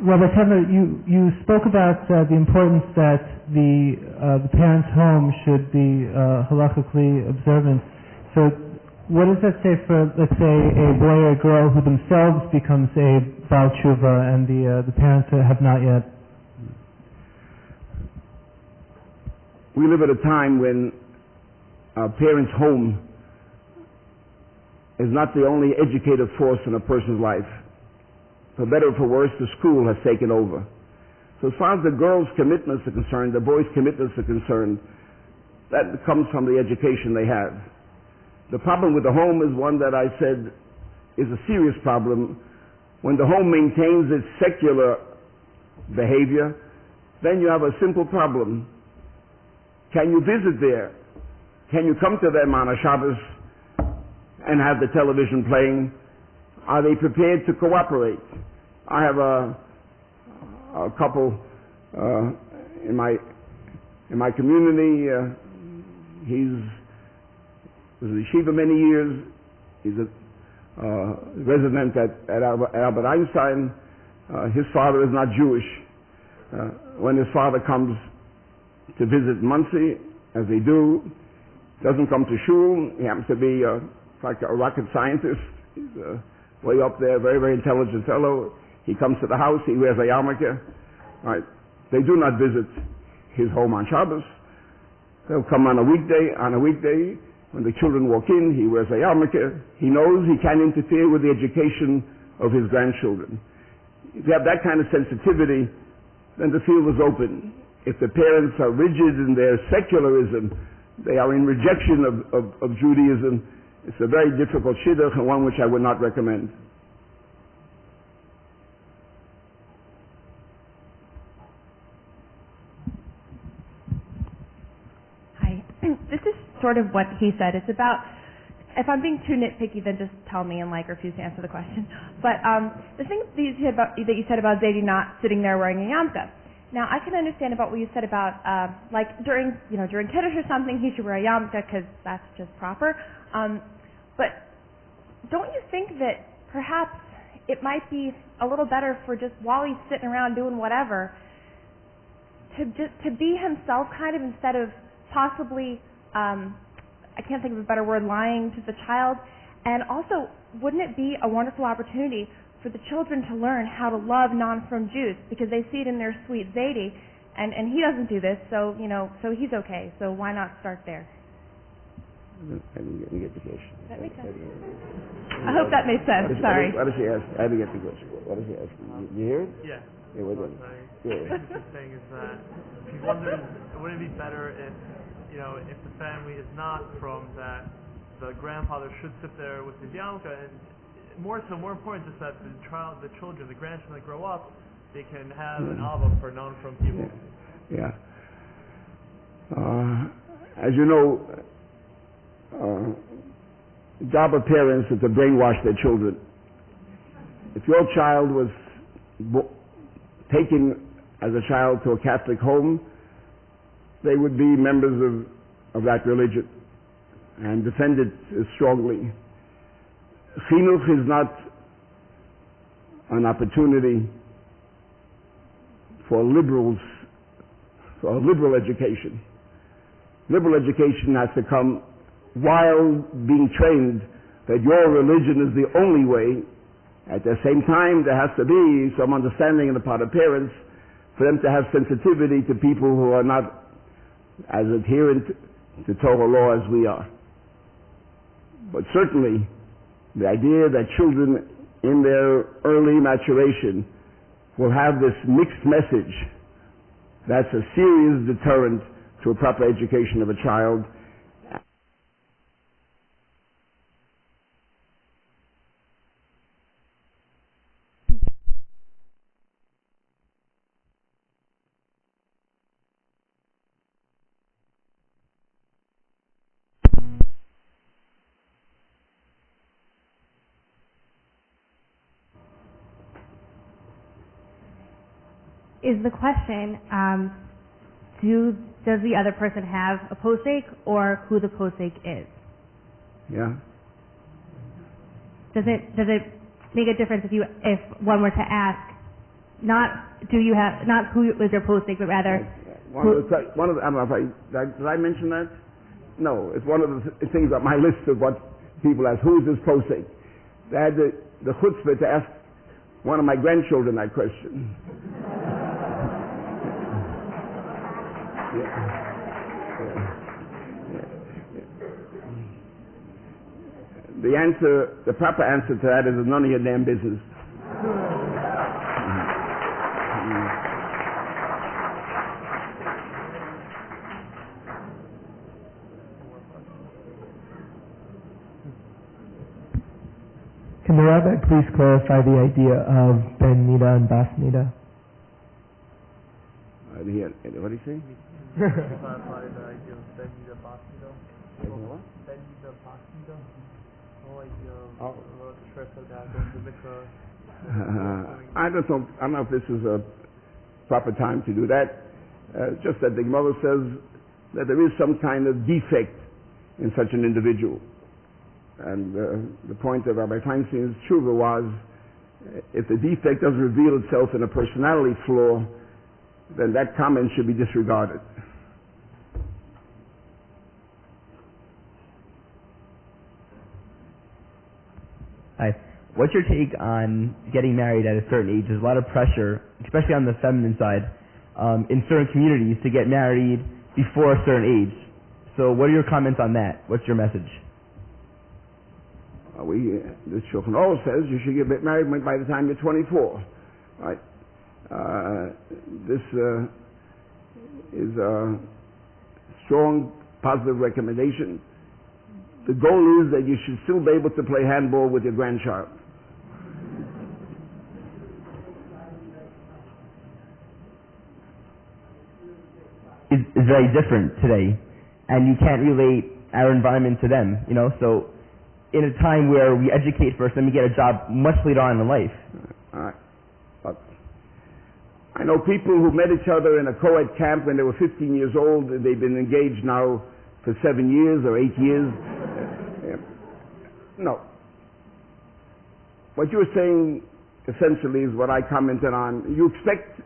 Rabbi Tendler, you spoke about the importance that the parents' home should be halakhically observant. So what does that say for, let's say, a boy or a girl who themselves becomes a Baal Tshuva and the parents have not yet? We live at a time when a parent's home is not the only educative force in a person's life. For better or for worse, the school has taken over. So as far as the girls' commitments are concerned, the boys' commitments are concerned, that comes from the education they have. The problem with the home is one that I said is a serious problem. When the home maintains its secular behavior, then you have a simple problem. Can you visit there? Can you come to them on a Shabbos and have the television playing? Are they prepared to cooperate? I have a couple in my community. He's was a yeshiva many years. He's a resident at Albert Einstein. His father is not Jewish. When his father comes to visit Muncie, as they do, doesn't come to shul. He happens to be like a rocket scientist. He's way up there, very, very intelligent fellow. He comes to the house, he wears a yarmulke. Right. They do not visit his home on Shabbos. They'll come on a weekday. On a weekday, when the children walk in, he wears a yarmulke. He knows he can't interfere with the education of his grandchildren. If you have that kind of sensitivity, then the field is open. If the parents are rigid in their secularism, they are in rejection of Judaism, it's a very difficult shidduch and one which I would not recommend. Hi. This is sort of what he said. It's about, if I'm being too nitpicky, then just tell me and refuse to answer the question. But the thing that you said about Zadie not sitting there wearing a yarmulke. Now, I can understand about what you said about during Kiddush or something, he should wear a yarmulke because that's just proper. But don't you think that perhaps it might be a little better for just while he's sitting around doing whatever to be himself kind of, instead of possibly I can't think of a better word, lying to the child? And also, wouldn't it be a wonderful opportunity for the children to learn how to love non-frum Jews, because they see it in their sweet Zadie, and he doesn't do this, so so he's okay. So why not start there? I didn't get the question. Does that make sense? I hope that made sense. Sorry. What does he ask? I didn't get the question. What does he ask? You hear it? Yeah. Yeah, what is What he's saying is that he wonders, wouldn't it be better if, if the family is not from that, the grandfather should sit there with his yarmulke, and more important is that the children, the grandchildren that grow up, they can have an ava for non-frum people. Yeah. As you know, the job of parents is to brainwash their children. If your child was taken as a child to a Catholic home, they would be members of that religion and defend it strongly. Chinuch is not an opportunity for liberals, for a liberal education. Liberal education has to come while being trained that your religion is the only way. At the same time, there has to be some understanding on the part of parents for them to have sensitivity to people who are not as adherent to Torah law as we are. But certainly, the idea that children in their early maturation will have this mixed message, that's a serious deterrent to a proper education of a child. Is the question, does the other person have a posek, or who the posek is? Yeah. Does it make a difference if one were to ask, not who is your posek, but rather I don't know if did I mention that? No, it's one of the things on my list of what people ask. Who is this posek? They had the chutzpah to ask one of my grandchildren that question. The proper answer to that is none of your damn business. Can the rabbi please clarify the idea of ben nida and bas nida? What did he say? Clarify the idea of ben nida bas nida. What? Ben nida bas nida. I don't know if this is a proper time to do that. Just that the Gemara says that there is some kind of defect in such an individual. And the point of Rabbi Feinstein's tshuva was, if the defect doesn't reveal itself in a personality flaw, then that comment should be disregarded. Hi. What's your take on getting married at a certain age? There's a lot of pressure, especially on the feminine side, in certain communities to get married before a certain age. So what are your comments on that? What's your message? The Shulchan Aruch says you should get married by the time you're 24. Right? This is a strong, positive recommendation. The goal is that you should still be able to play handball with your grandchild. Is very different today, and you can't relate our environment to them, so in a time where we educate first, then we get a job much later on in life. I know people who met each other in a co-ed camp when they were 15 years old, and they've been engaged now for 7 years or 8 years. No. What you're saying essentially is what I commented on. You expect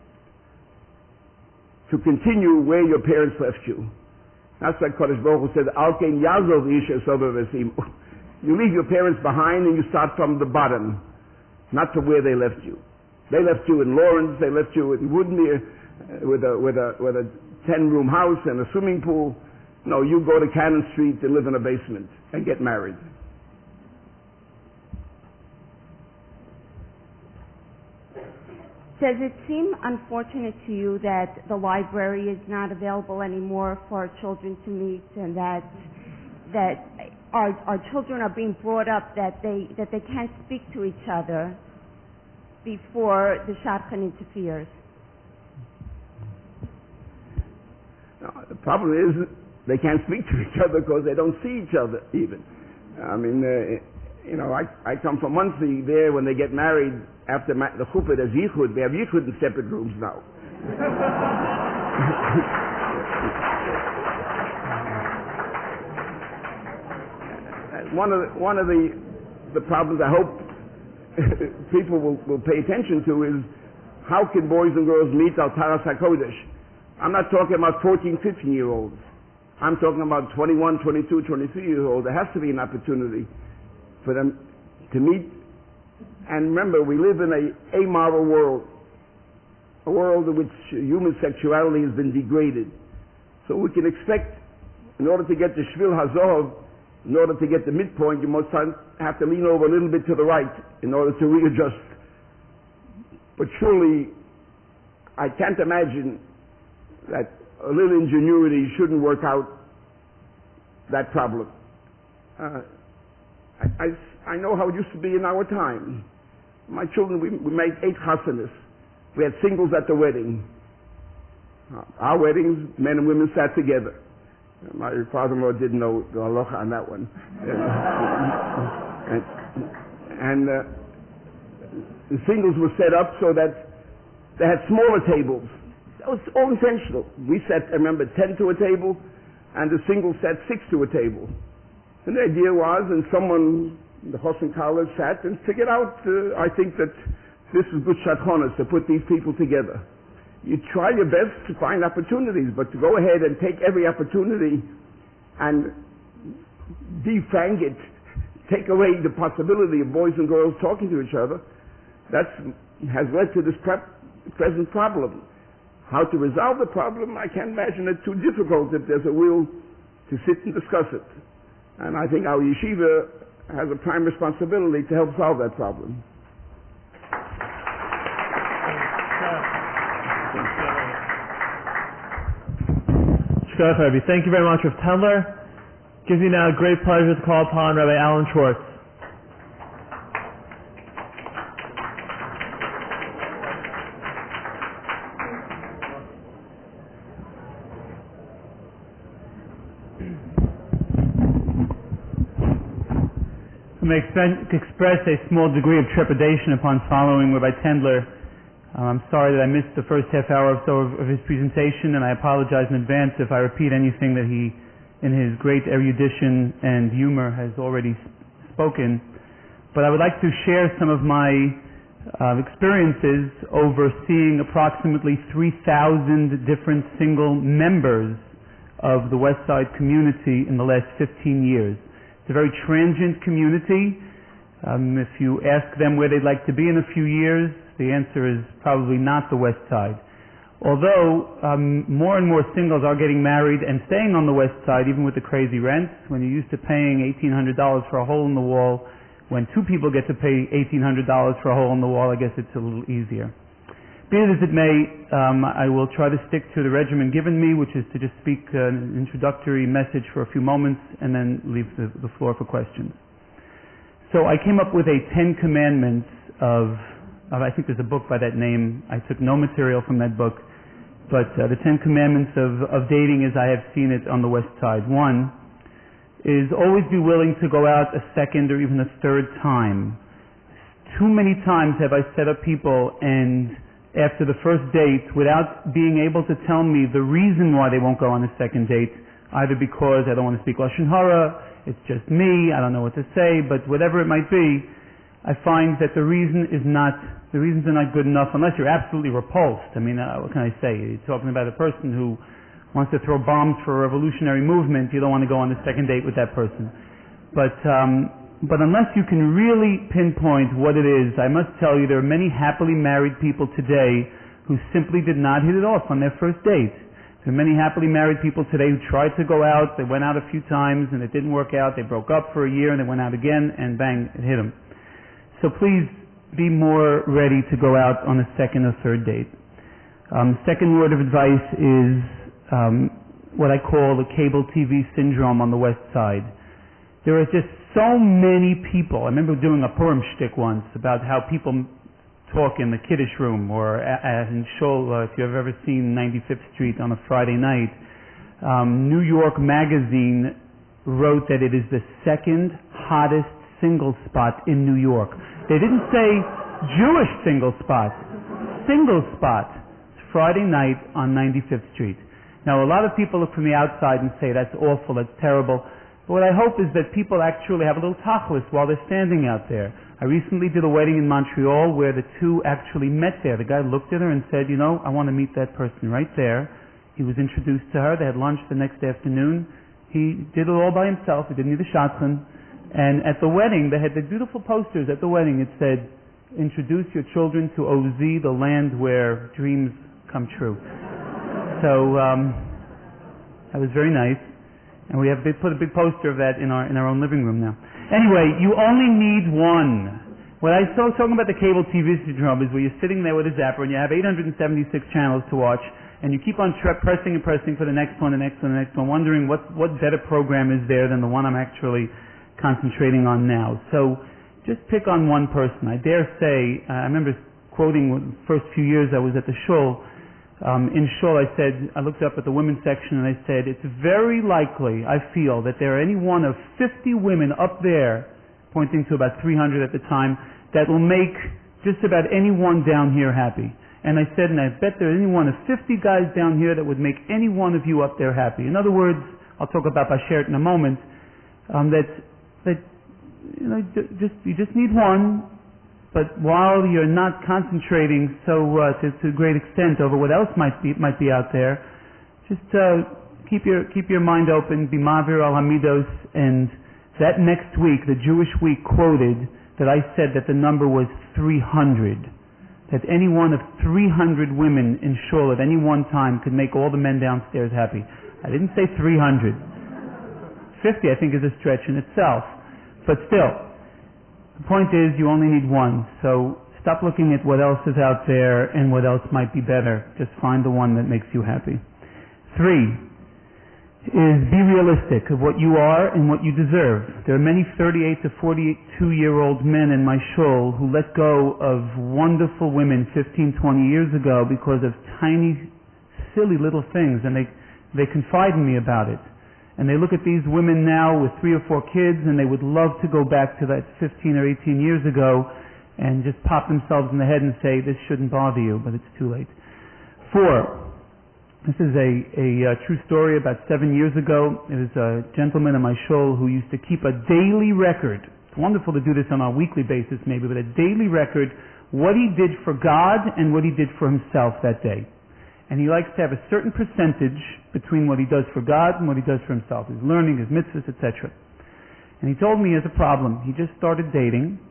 to continue where your parents left you. That's like Kodesh Baruch Hu said, Al Ken Yazov Ish Esover V'Sim. You leave your parents behind and you start from the bottom, not from where they left you. They left you in Lawrence, they left you in Woodmere with a 10-room house and a swimming pool. No, you go to Cannon Street and live in a basement and get married. Does it seem unfortunate to you that the library is not available anymore for our children to meet, and that our children are being brought up that they can't speak to each other before the shadchan interferes? No, the problem is they can't speak to each other because they don't see each other even. I mean, I come from Muncie there when they get married. After the chuppah, there's yichud. They have yichud in separate rooms now. One of the problems I hope people will pay attention to is how can boys and girls meet al Taras HaKodesh? I'm not talking about 14, 15-year-olds. I'm talking about 21, 22, 23-year-olds. There has to be an opportunity for them to meet. And remember, we live in a amoral world, a world in which human sexuality has been degraded. So we can expect, in order to get the Shvil HaZohov, in order to get the midpoint, you must have to lean over a little bit to the right in order to readjust. But surely, I can't imagine that a little ingenuity shouldn't work out that problem. I know how it used to be in our time. My children, we made 8 chasanas. We had singles at the wedding. Our weddings, men and women sat together. My father-in-law didn't know the halacha on that one. And the singles were set up so that they had smaller tables. That was all intentional. We sat, I remember, 10 to a table, and the singles sat 6 to a table. And the idea was, and someone, the Hossen College sat and figured out, I think that this is good shadchanos to put these people together. You try your best to find opportunities, but to go ahead and take every opportunity and defang it, take away the possibility of boys and girls talking to each other, that has led to this present problem. How to resolve the problem, I can't imagine it too difficult if there's a will to sit and discuss it. And I think our yeshiva has a prime responsibility to help solve that problem. Rabbi, thank you very much, Rav Tendler. Gives me now great pleasure to call upon Rabbi Alan Schwartz. I may express a small degree of trepidation upon following Rabbi Tendler. I'm sorry that I missed the first half hour or so of his presentation, and I apologize in advance if I repeat anything that he, in his great erudition and humor, has already spoken. But I would like to share some of my experiences overseeing approximately 3,000 different single members of the West Side community in the last 15 years. It's a very transient community. If you ask them where they'd like to be in a few years, the answer is probably not the West Side. Although more and more singles are getting married and staying on the West Side, even with the crazy rents. When you're used to paying $1,800 for a hole in the wall, when 2 people get to pay $1,800 for a hole in the wall, I guess it's a little easier. Be it as it may, I will try to stick to the regimen given me, which is to just speak an introductory message for a few moments and then leave the floor for questions. So I came up with a 10 Commandments of I think there's a book by that name. I took no material from that book, but the 10 Commandments of dating as I have seen it on the West Side. 1 is always be willing to go out a second or even a third time. Too many times have I set up people, and after the first date, without being able to tell me the reason why they won't go on a second date, either because I don't want to speak Lashon Hara, it's just me, I don't know what to say, but whatever it might be, I find that the reasons are not good enough unless you're absolutely repulsed. I mean, what can I say? You're talking about a person who wants to throw bombs for a revolutionary movement. You don't want to go on the second date with that person. But unless you can really pinpoint what it is, I must tell you there are many happily married people today who simply did not hit it off on their first date. There are many happily married people today who tried to go out, they went out a few times and it didn't work out, they broke up for a year and they went out again and bang, it hit them. So please be more ready to go out on a second or third date. Second word of advice is what I call the cable TV syndrome on the West Side. There are just so many people. I remember doing a Purim shtick once about how people talk in the Kiddush room or in Shul, if you've ever seen 95th Street on a Friday night. New York Magazine wrote that it is the second hottest single spot in New York. They didn't say Jewish single spot. Single spot. It's Friday night on 95th Street. Now, a lot of people look from the outside and say, that's awful, that's terrible. But what I hope is that people actually have a little tachlis while they're standing out there. I recently did a wedding in Montreal where the two actually met there. The guy looked at her and said, you know, I want to meet that person right there. He was introduced to her. They had lunch the next afternoon. He did it all by himself. He didn't need a shotgun. And at the wedding, they had the beautiful posters at the wedding. It said, introduce your children to OZ, the land where dreams come true. So that was very nice, and we put a big poster of that in our own living room now. Anyway, you only need one. What I saw talking about the cable TV syndrome is where you're sitting there with a zapper and you have 876 channels to watch, and you keep on pressing and pressing for the next one, the next one, the next one, wondering what better program is there than the one I'm actually concentrating on now. So just pick on one person. I dare say, I remember quoting the first few years I was at the Shul. In Shul, I looked up at the women's section and I said, it's very likely, I feel, that there are any one of 50 women up there, pointing to about 300 at the time, that will make just about anyone down here happy. And I said, and I bet there are any one of 50 guys down here that would make any one of you up there happy. In other words, I'll talk about Bashert in a moment, that you just need one. But while you're not concentrating to a great extent over what else might be out there, just keep your mind open, be mavir al hamidos, and that next week, the Jewish Week quoted that I said that the number was 300, that any one of 300 women in Shul at any one time could make all the men downstairs happy. I didn't say 300. 50, I think, is a stretch in itself, but still. The point is, you only need one, so stop looking at what else is out there and what else might be better. Just find the one that makes you happy. 3 is be realistic of what you are and what you deserve. There are many 38 to 42-year-old men in my shul who let go of wonderful women 15, 20 years ago because of tiny, silly little things, and they confide in me about it. And they look at these women now with 3 or 4 kids, and they would love to go back to that 15 or 18 years ago and just pop themselves in the head and say, this shouldn't bother you, but it's too late. 4, this is a true story. About 7 years ago, there was a gentleman in my shul who used to keep a daily record. It's wonderful to do this on a weekly basis maybe, but a daily record, what he did for God and what he did for himself that day. And he likes to have a certain percentage between what he does for God and what he does for himself, his learning, his mitzvahs, etc. And he told me he has a problem. He just started dating,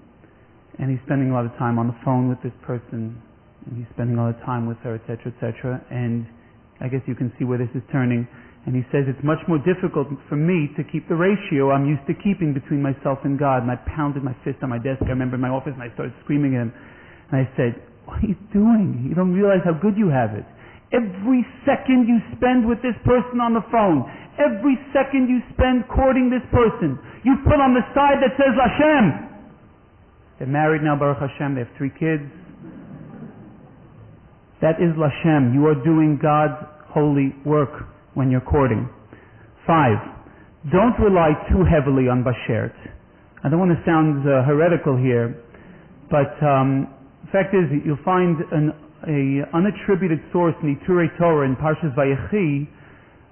and he's spending a lot of time on the phone with this person, and he's spending a lot of time with her, etc., etc. And I guess you can see where this is turning. And he says, it's much more difficult for me to keep the ratio I'm used to keeping between myself and God. And I pounded my fist on my desk. I remember in my office, and I started screaming at him. And I said, what are you doing? You don't realize how good you have it. Every second you spend with this person on the phone, every second you spend courting this person, you put on the side that says Lashem. They're married now, Baruch Hashem, they have 3 kids. That is Lashem. You are doing God's holy work when you're courting. 5, don't rely too heavily on bashert. I don't want to sound heretical here, but the fact is that you'll find an unattributed source in Iturei Torah in Parshas Vayechi.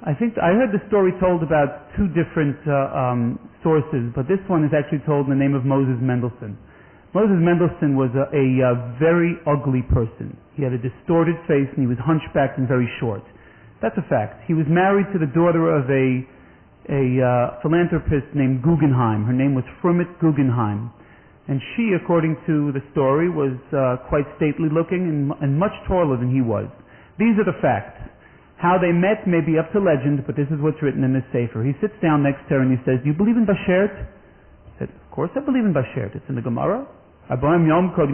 I think I heard the story told about two different sources, but this one is actually told in the name of Moses Mendelssohn. Moses Mendelssohn was a very ugly person. He had a distorted face and he was hunchbacked and very short. That's a fact. He was married to the daughter of a philanthropist named Guggenheim. Her name was Frumit Guggenheim. And she, according to the story, was quite stately looking and much taller than he was. These are the facts. How they met may be up to legend, but this is what's written in this sefer. He sits down next to her and he says, "Do you believe in bashert?" He said, "Of course I believe in bashert. It's in the Gemara. We all believe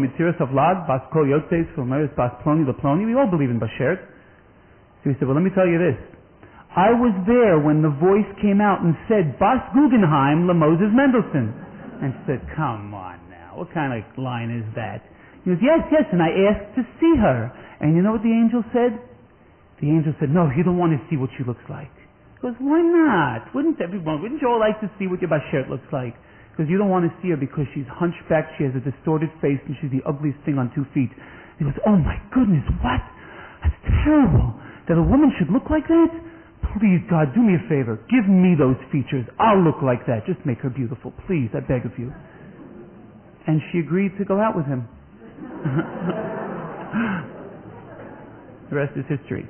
in bashert." So he said, "Well, let me tell you this. I was there when the voice came out and said, Bas Guggenheim la Moses Mendelssohn." And she said, "Come on now, what kind of line is that?" He goes, "Yes, and I asked to see her." And you know what the angel said? The angel said, "No, you don't want to see what she looks like." He goes, "Why not? Wouldn't you all like to see what your bashert looks like?" Because you don't want to see her because she's hunchbacked, she has a distorted face, and she's the ugliest thing on 2 feet. He goes, "Oh my goodness, what? That's terrible. That a woman should look like that? Please, God, do me a favor. Give me those features. I'll look like that. Just make her beautiful. Please, I beg of you." And she agreed to go out with him. The rest is history.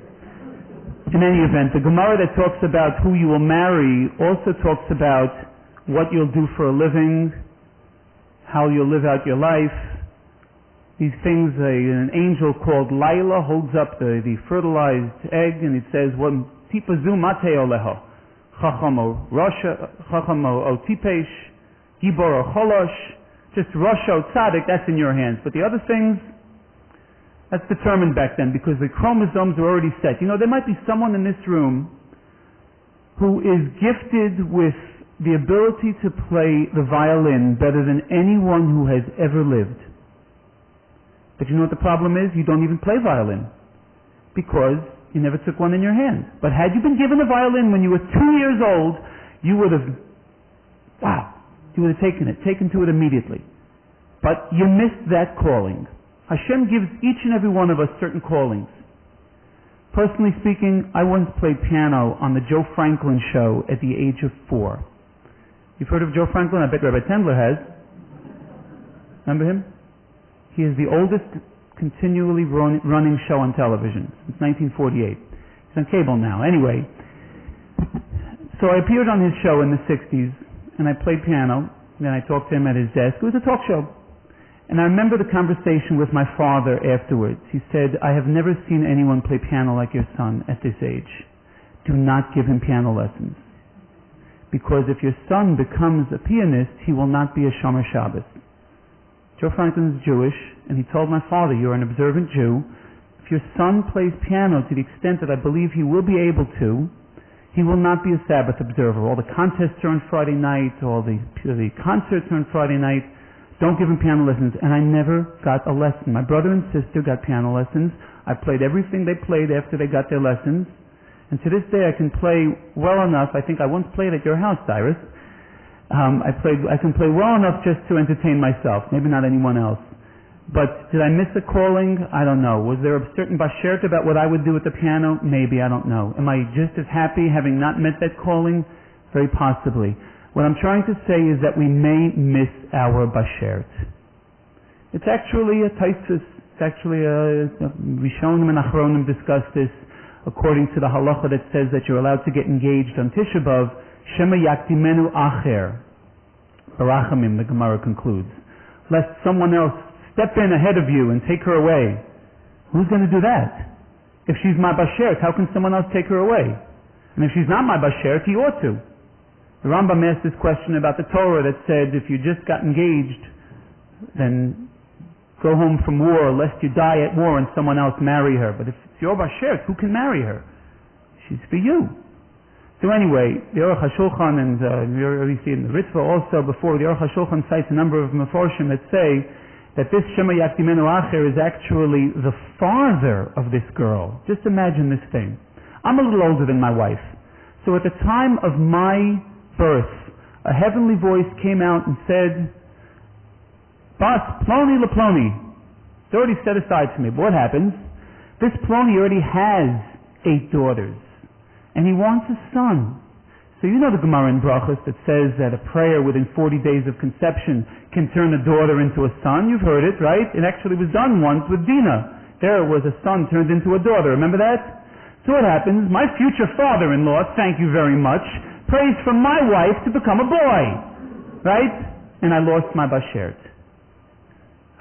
In any event, the Gemara that talks about who you will marry also talks about what you'll do for a living, how you'll live out your life. These things, an angel called Laila holds up the fertilized egg and it says, "What tipazu mateo leho, chachamo o tipesh, gibor o cholosh." Just Rosh o Tzaddik, that's in your hands. But the other things, that's determined back then because the chromosomes are already set. You know, there might be someone in this room who is gifted with the ability to play the violin better than anyone who has ever lived. But you know what the problem is? You don't even play violin because you never took one in your hand. But had you been given a violin when you were 2 years old, you would have taken to it immediately. But you missed that calling. Hashem gives each and every one of us certain callings. Personally speaking, I once played piano on the Joe Franklin show at the age of 4. You've heard of Joe Franklin? I bet Rabbi Tendler has. Remember him? He is the oldest continually running show on television since 1948. He's on cable now. Anyway, so I appeared on his show in the 60s, and I played piano, and then I talked to him at his desk. It was a talk show. And I remember the conversation with my father afterwards. He said, "I have never seen anyone play piano like your son at this age. Do not give him piano lessons. Because if your son becomes a pianist, he will not be a Shomer Shabbos." Joe Franklin is Jewish, and he told my father, "You're an observant Jew. If your son plays piano to the extent that I believe he will be able to, he will not be a Sabbath observer. All the contests are on Friday night, all the concerts are on Friday night. Don't give him piano lessons." And I never got a lesson. My brother and sister got piano lessons. I played everything they played after they got their lessons. And to this day I can play well enough. I think I once played at your house, Cyrus. I can play well enough just to entertain myself, maybe not anyone else. But did I miss a calling? I don't know. Was there a certain bashert about what I would do at the piano? Maybe, I don't know. Am I just as happy having not met that calling? Very possibly. What I'm trying to say is that we may miss our bashert. It's actually a taisus. It's actually Rishonim and Achronim discuss this according to the halacha that says that you're allowed to get engaged on Tisha B'Av. Shema yaktimenu acher. Barachamim, the Gemara concludes. Lest someone else step in ahead of you and take her away. Who's going to do that? If she's my bashert, how can someone else take her away? And if she's not my bashert, he ought to. The Rambam asked this question about the Torah that said, if you just got engaged, then go home from war, lest you die at war and someone else marry her. But if it's your bashert, who can marry her? She's for you. So anyway, the Aruch HaShulchan, and we already see in the Ritva also before, the Aruch HaShulchan cites a number of Meforshim that say that this Shema Yaktimenu Acher is actually the father of this girl. Just imagine this thing. I'm a little older than my wife. So at the time of my birth, a heavenly voice came out and said, Bas Ploni LePloni. It's already set aside for me. But what happens? This Ploni already has 8 daughters, and he wants a son. So you know the Gemara in Brachos that says that a prayer within 40 days of conception can turn a daughter into a son. You've heard it, right? It actually was done once with Dinah. There was a son turned into a daughter. Remember that? So what happens? My future father-in-law, thank you very much, prays for my wife to become a boy. Right? And I lost my Bashert.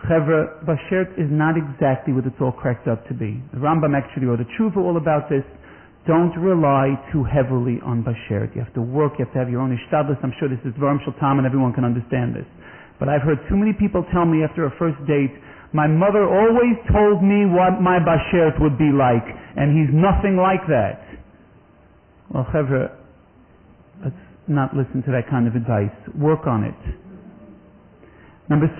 Chevra, Bashert is not exactly what it's all cracked up to be. The Rambam actually wrote a tshuva all about this. Don't rely too heavily on Bashert. You have to work, you have to have your own ishtadlus. I'm sure this is Dvarim Shel Tam and everyone can understand this. But I've heard too many people tell me after a first date, my mother always told me what my Bashert would be like, and he's nothing like that. Well, Chevra, let's not listen to that kind of advice. Work on it. Number 6.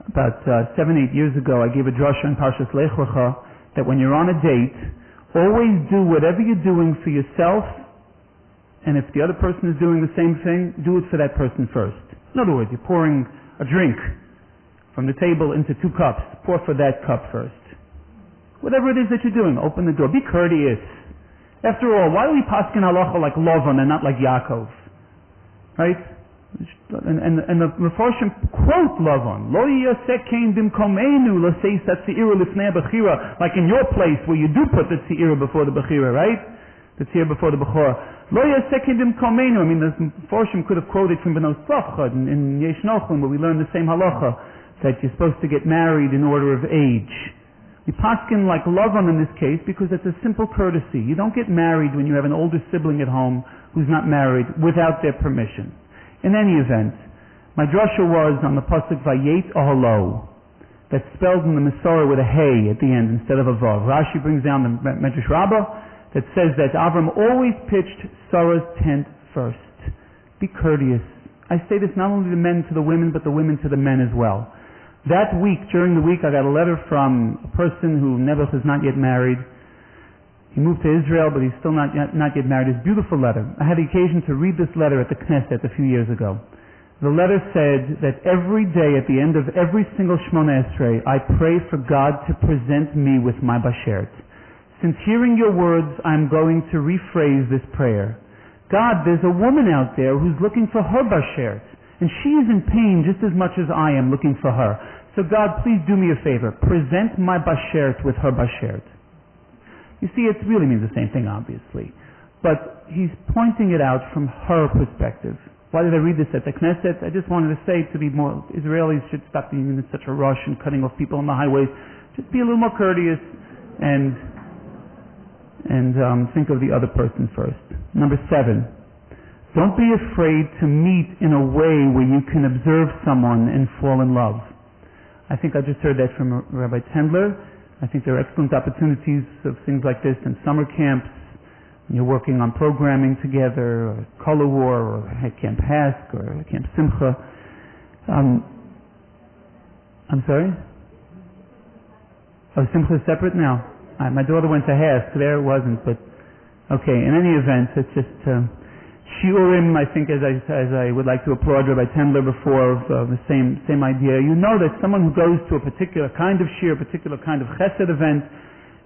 About 7-8 years ago, I gave a drasha on Parshas Lech Lecha that when you're on a date, always do whatever you're doing for yourself, and if the other person is doing the same thing, do it for that person first. In other words, you're pouring a drink from the table into 2 cups. Pour for that cup first. Whatever it is that you're doing, open the door. Be courteous. After all, why do we paskin halacha like Lavan and not like Yaakov? Right? And the Mefarshim quote Lavan, Lo yasek kein bimkomenu l'seisa tzi'ira lifnei bechira, like in your place where you do put the tzi'ira before the bechira, right? The tzi'ira before the bechora. Lo yasek kein bimkomenu. I mean, the Mefarshim could have quoted from Benos Tzafcha in Yesh Nochlim, where we learn the same halacha, that you're supposed to get married in order of age. We paskin like Lavan in this case because it's a simple courtesy. You don't get married when you have an older sibling at home who's not married without their permission. In any event, my drasha was on the pasuk Vayet Oholo, that's spelled in the Masorah with a hey at the end instead of a vav. Rashi brings down the Medrash Rabbah that says that Avram always pitched Sarah's tent first. Be courteous. I say this not only to the men to the women, but the women to the men as well. That week, during the week, I got a letter from a person who Nebuch is not yet married. He moved to Israel, but he's still not yet married. It's a beautiful letter. I had the occasion to read this letter at the Knesset a few years ago. The letter said that every day at the end of every single Shmona Esrei, I pray for God to present me with my Bashert. Since hearing your words, I'm going to rephrase this prayer. God, there's a woman out there who's looking for her Bashert, and she is in pain just as much as I am looking for her. So God, please do me a favor. Present my Bashert with her Bashert. You see, it really means the same thing, obviously. But he's pointing it out from her perspective. Why did I read this at the Knesset? I just wanted to say to be more, Israelis should stop being in such a rush and cutting off people on the highways. Just be a little more courteous and think of the other person first. Number 7. Don't be afraid to meet in a way where you can observe someone and fall in love. I think I just heard that from Rabbi Tendler. I think there are excellent opportunities of things like this in summer camps. You're working on programming together, or Color War, or Camp Hask, or Camp Simcha. I'm sorry? Oh, Simcha is separate now? My daughter went to Hask, there it wasn't, but okay, in any event, it's just Shiurim, I think, as I would like to applaud Rabbi Tendler before, of the same idea. You know that someone who goes to a particular kind of shir, a particular kind of chesed event,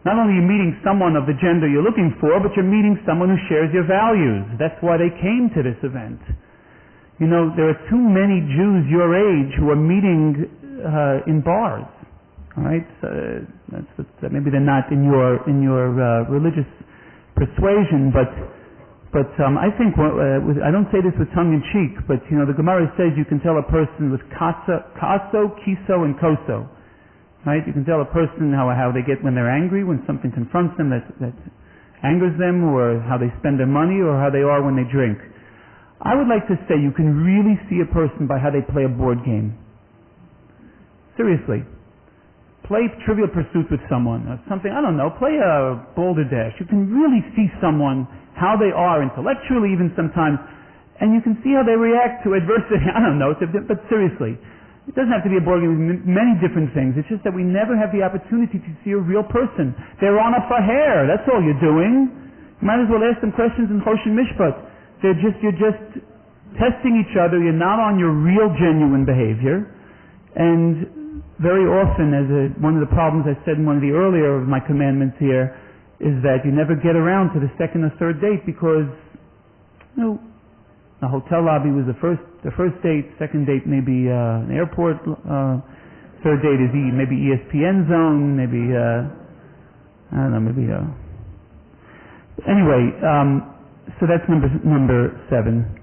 not only are you meeting someone of the gender you're looking for, but you're meeting someone who shares your values. That's why they came to this event. You know, there are too many Jews your age who are meeting in bars. All right, maybe they're not in your religious persuasion, but I think, I don't say this with tongue in cheek, but you know, the Gemara says you can tell a person with kaso, kiso, and koso. Right? You can tell a person how they get when they're angry, when something confronts them that angers them, or how they spend their money, or how they are when they drink. I would like to say you can really see a person by how they play a board game. Seriously. Play Trivial Pursuit with someone, or something, I don't know, play a Boulder Dash. You can really see someone, how they are intellectually even sometimes, and you can see how they react to adversity. I don't know, but seriously. It doesn't have to be a board game, many different things. It's just that we never have the opportunity to see a real person. They're on up for hair, that's all you're doing. You might as well ask them questions in Choshen Mishpat. You're just testing each other. You're not on your real, genuine behavior. And very often, one of the problems I said in one of the earlier of my commandments here, is that you never get around to the second or third date because, the hotel lobby was the first date, second date maybe an airport, third date is maybe ESPN zone, maybe I don't know, maybe anyway, so that's number 7.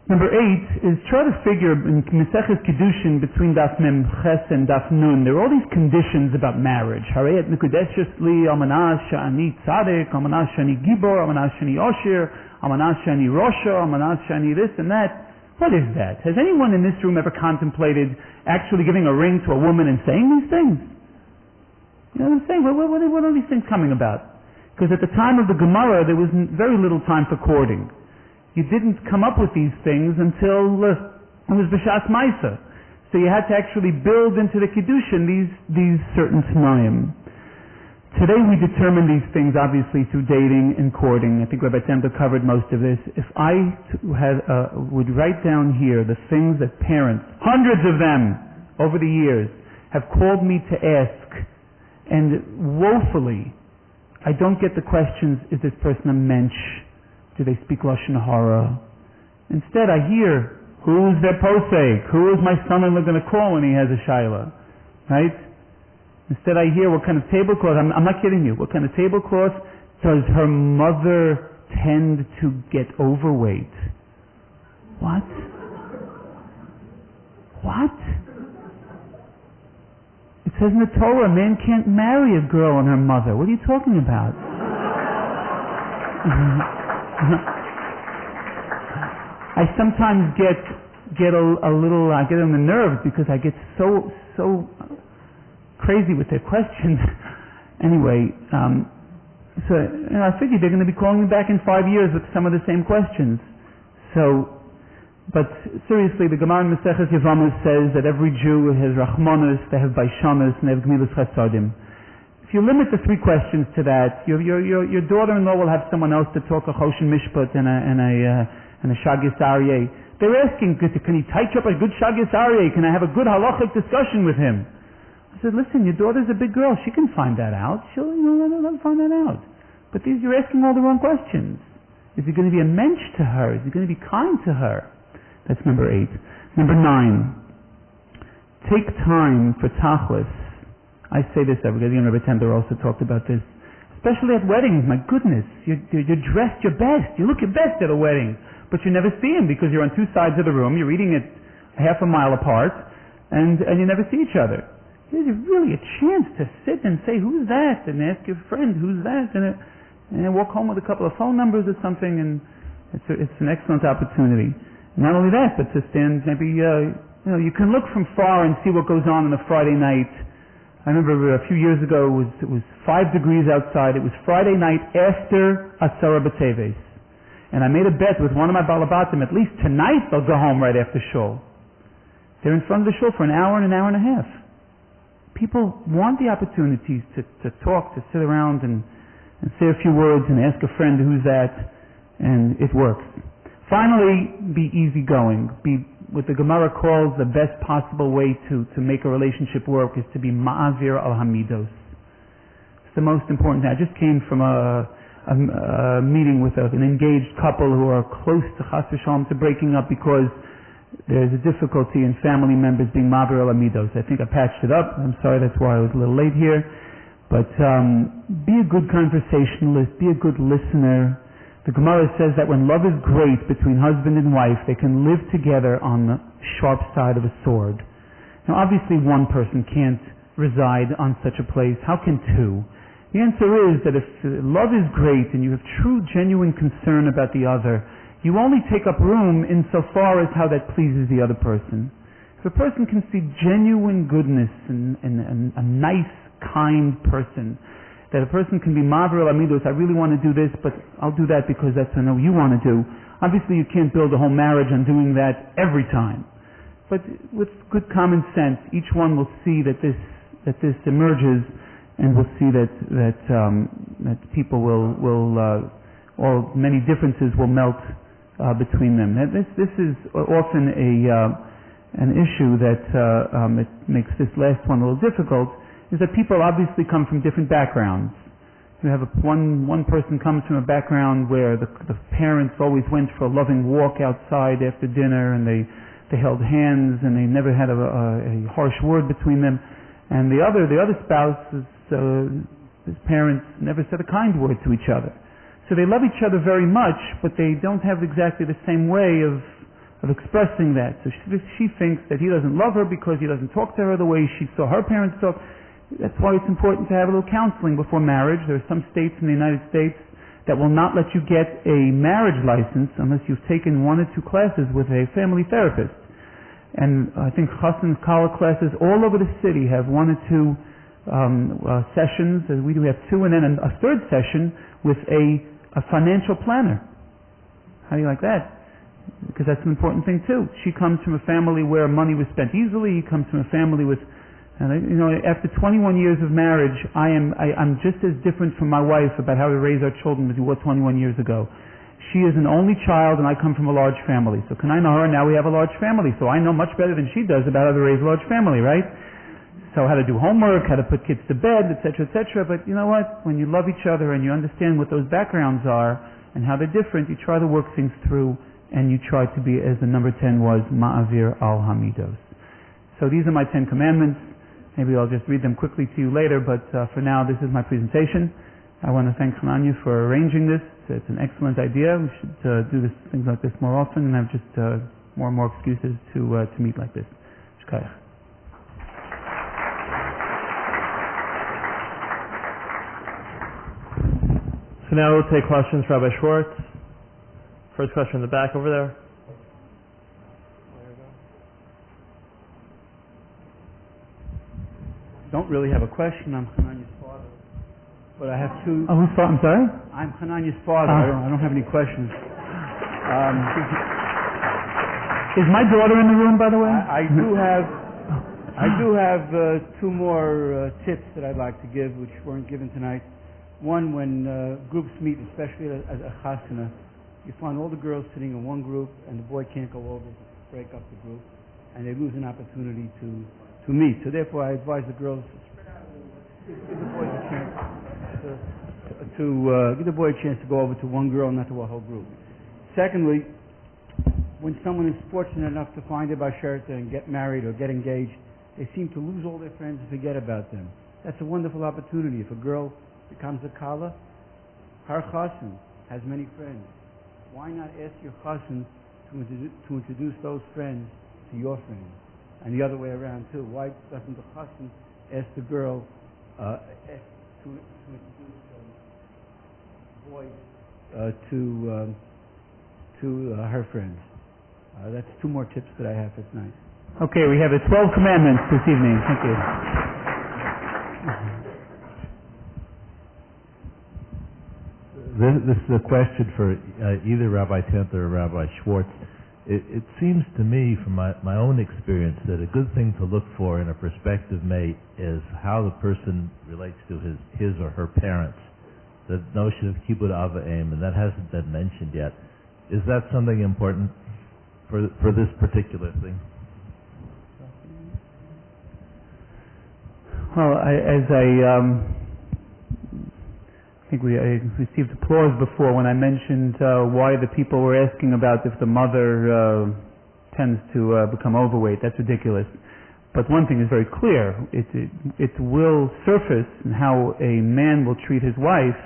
Number 8 is try to figure in Meseches Kiddushin between Daf Mem Ches and Daf Nun. There are all these conditions about marriage. Harayet Mekudeshes li Amanah Shani Tzaddik, Amanah Shani Gibor, Amanah Shani Osher, Amanah Shani Rosha, Amanah Shani this and that. What is that? Has anyone in this room ever contemplated actually giving a ring to a woman and saying these things? You know what I'm saying? What are these things coming about? Because at the time of the Gemara, there was very little time for courting. You didn't come up with these things until it was B'Shas Maisa. So you had to actually build into the Kiddushin these certain Tanaim. Today we determine these things obviously through dating and courting. I think Rabbi Tendler covered most of this. If I would write down here the things that parents, hundreds of them over the years, have called me to ask, and woefully, I don't get the questions, is this person a mensch? Do they speak Lashon Hara? Instead, I hear, who's their posek? Who is my son-in-law going to call when he has a shaila? Right? Instead, I hear, what kind of tablecloth? I'm not kidding you. What kind of tablecloth does her mother tend to get overweight? What? What? It says in the Torah, a man can't marry a girl and her mother. What are you talking about? I sometimes get a little I get on the nerves because I get so crazy with their questions. Anyway, so I figured they're going to be calling me back in 5 years with some of the same questions. So, but seriously, the Gemara in Maseches Yevamos says that every Jew has Rachmanos, they have Baishanos, and they have Gemilas Chasadim. If you limit the 3 questions to that, your daughter-in-law will have someone else to talk a Choshen Mishpat and a Shagis Aryeh. They're asking, can he type up a good Shagis Aryeh? Can I have a good halachic discussion with him? I said, listen, your daughter's a big girl. She can find that out. She'll, let her find that out. But you're asking all the wrong questions. Is he going to be a mensch to her? Is he going to be kind to her? That's number 8. Number 9. Take time for tachlis. I say this every day, and Rabbi Tendler also talked about this. Especially at weddings, my goodness. You're dressed your best. You look your best at a wedding. But you never see him because you're on 2 sides of the room. You're eating it half a mile apart. And you never see each other. There's really a chance to sit and say, who's that? And ask your friend, who's that? And walk home with a couple of phone numbers or something. And it's an excellent opportunity. Not only that, but to stand maybe, you can look from far and see what goes on a Friday night. I remember a few years ago, it was 5 degrees outside. It was Friday night after Asara B'Teves. And I made a bet with one of my balabatim, at least tonight they'll go home right after shul. They're in front of the shul for an hour and a half. People want the opportunities to talk, to sit around and say a few words and ask a friend who's that, and it works. Finally, be easygoing. What the Gemara calls the best possible way to make a relationship work is to be ma'avir al hamidos. It's the most important thing. I just came from a meeting with an engaged couple who are close to chas v'shalom to breaking up because there's a difficulty in family members being ma'avir al hamidos. I think I patched it up. I'm sorry, that's why I was a little late here. But be a good conversationalist. Be a good listener. The Gemara says that when love is great between husband and wife, they can live together on the sharp side of a sword. Now, obviously, one person can't reside on such a place. How can 2? The answer is that if love is great and you have true, genuine concern about the other, you only take up room insofar as how that pleases the other person. If a person can see genuine goodness and a nice, kind person, that a person can be ma'avir al hamidos, I really want to do this, but I'll do that because that's what I know you want to do. Obviously, you can't build a whole marriage on doing that every time. But with good common sense, each one will see that this emerges, and will see that people will many differences will melt between them. This is often an issue that it makes this last one a little difficult, is that people obviously come from different backgrounds. You have one person comes from a background where the parents always went for a loving walk outside after dinner, and they held hands, and they never had a harsh word between them. And the other spouse, his parents never said a kind word to each other. So they love each other very much, but they don't have exactly the same way of expressing that. So she thinks that he doesn't love her because he doesn't talk to her the way she saw her parents talk. That's why it's important to have a little counseling before marriage. There are some states in the United States that will not let you get a marriage license unless you've taken 1 or 2 classes with a family therapist. And I think Chassan Kala classes all over the city have 1 or 2 sessions. We have 2, and then a 3rd session with a financial planner. How do you like that? Because that's an important thing too. She comes from a family where money was spent easily. He comes from a family with, after 21 years of marriage, I'm just as different from my wife about how to raise our children as we were 21 years ago. She is an only child, and I come from a large family. So can I know her? Now we have a large family. So I know much better than she does about how to raise a large family, right? So how to do homework, how to put kids to bed, etc., etc. But you know what? When you love each other and you understand what those backgrounds are and how they're different, you try to work things through, and you try to be, as the number 10 was, ma'avir al hamidos. So these are my 10 commandments. Maybe I'll just read them quickly to you later, but for now, this is my presentation. I want to thank Hananya for arranging this. It's an excellent idea. We should do things like this more often and have just more and more excuses to meet like this. Shkayach. So now we'll take questions for Rabbi Schwartz. First question in the back over there. Don't really have a question. I'm Hananya's father, but I have 2. Oh, who's father? I'm sorry? I'm Hananya's father. I don't have any questions. Is my daughter in the room, by the way? I do have 2 more tips that I'd like to give, which weren't given tonight. One, when groups meet, especially at a chasana, you find all the girls sitting in one group, and the boy can't go over to break up the group, and they lose an opportunity to meet. So therefore, I advise the girls to spread out a little bit, give the boys a chance give the boy a chance to go over to one girl, not to a whole group. Secondly, when someone is fortunate enough to find a basherta and get married or get engaged, they seem to lose all their friends and forget about them. That's a wonderful opportunity. If a girl becomes a kala, her chassan has many friends. Why not ask your chassan to introduce those friends to your friends? And the other way around too. Why doesn't the chassan ask the girl to introduce the boy to her friends? That's 2 more tips that I have for tonight. Okay, we have the 12 commandments this evening. Thank you. This is a question for either Rabbi Tendler or Rabbi Schwartz. It seems to me, from my own experience, that a good thing to look for in a prospective mate is how the person relates to his or her parents. The notion of kibbud av v'em, and that hasn't been mentioned yet. Is that something important for this particular thing? Well, I think I received applause before when I mentioned why the people were asking about if the mother tends to become overweight. That's ridiculous. But one thing is very clear. It will surface in how a man will treat his wife,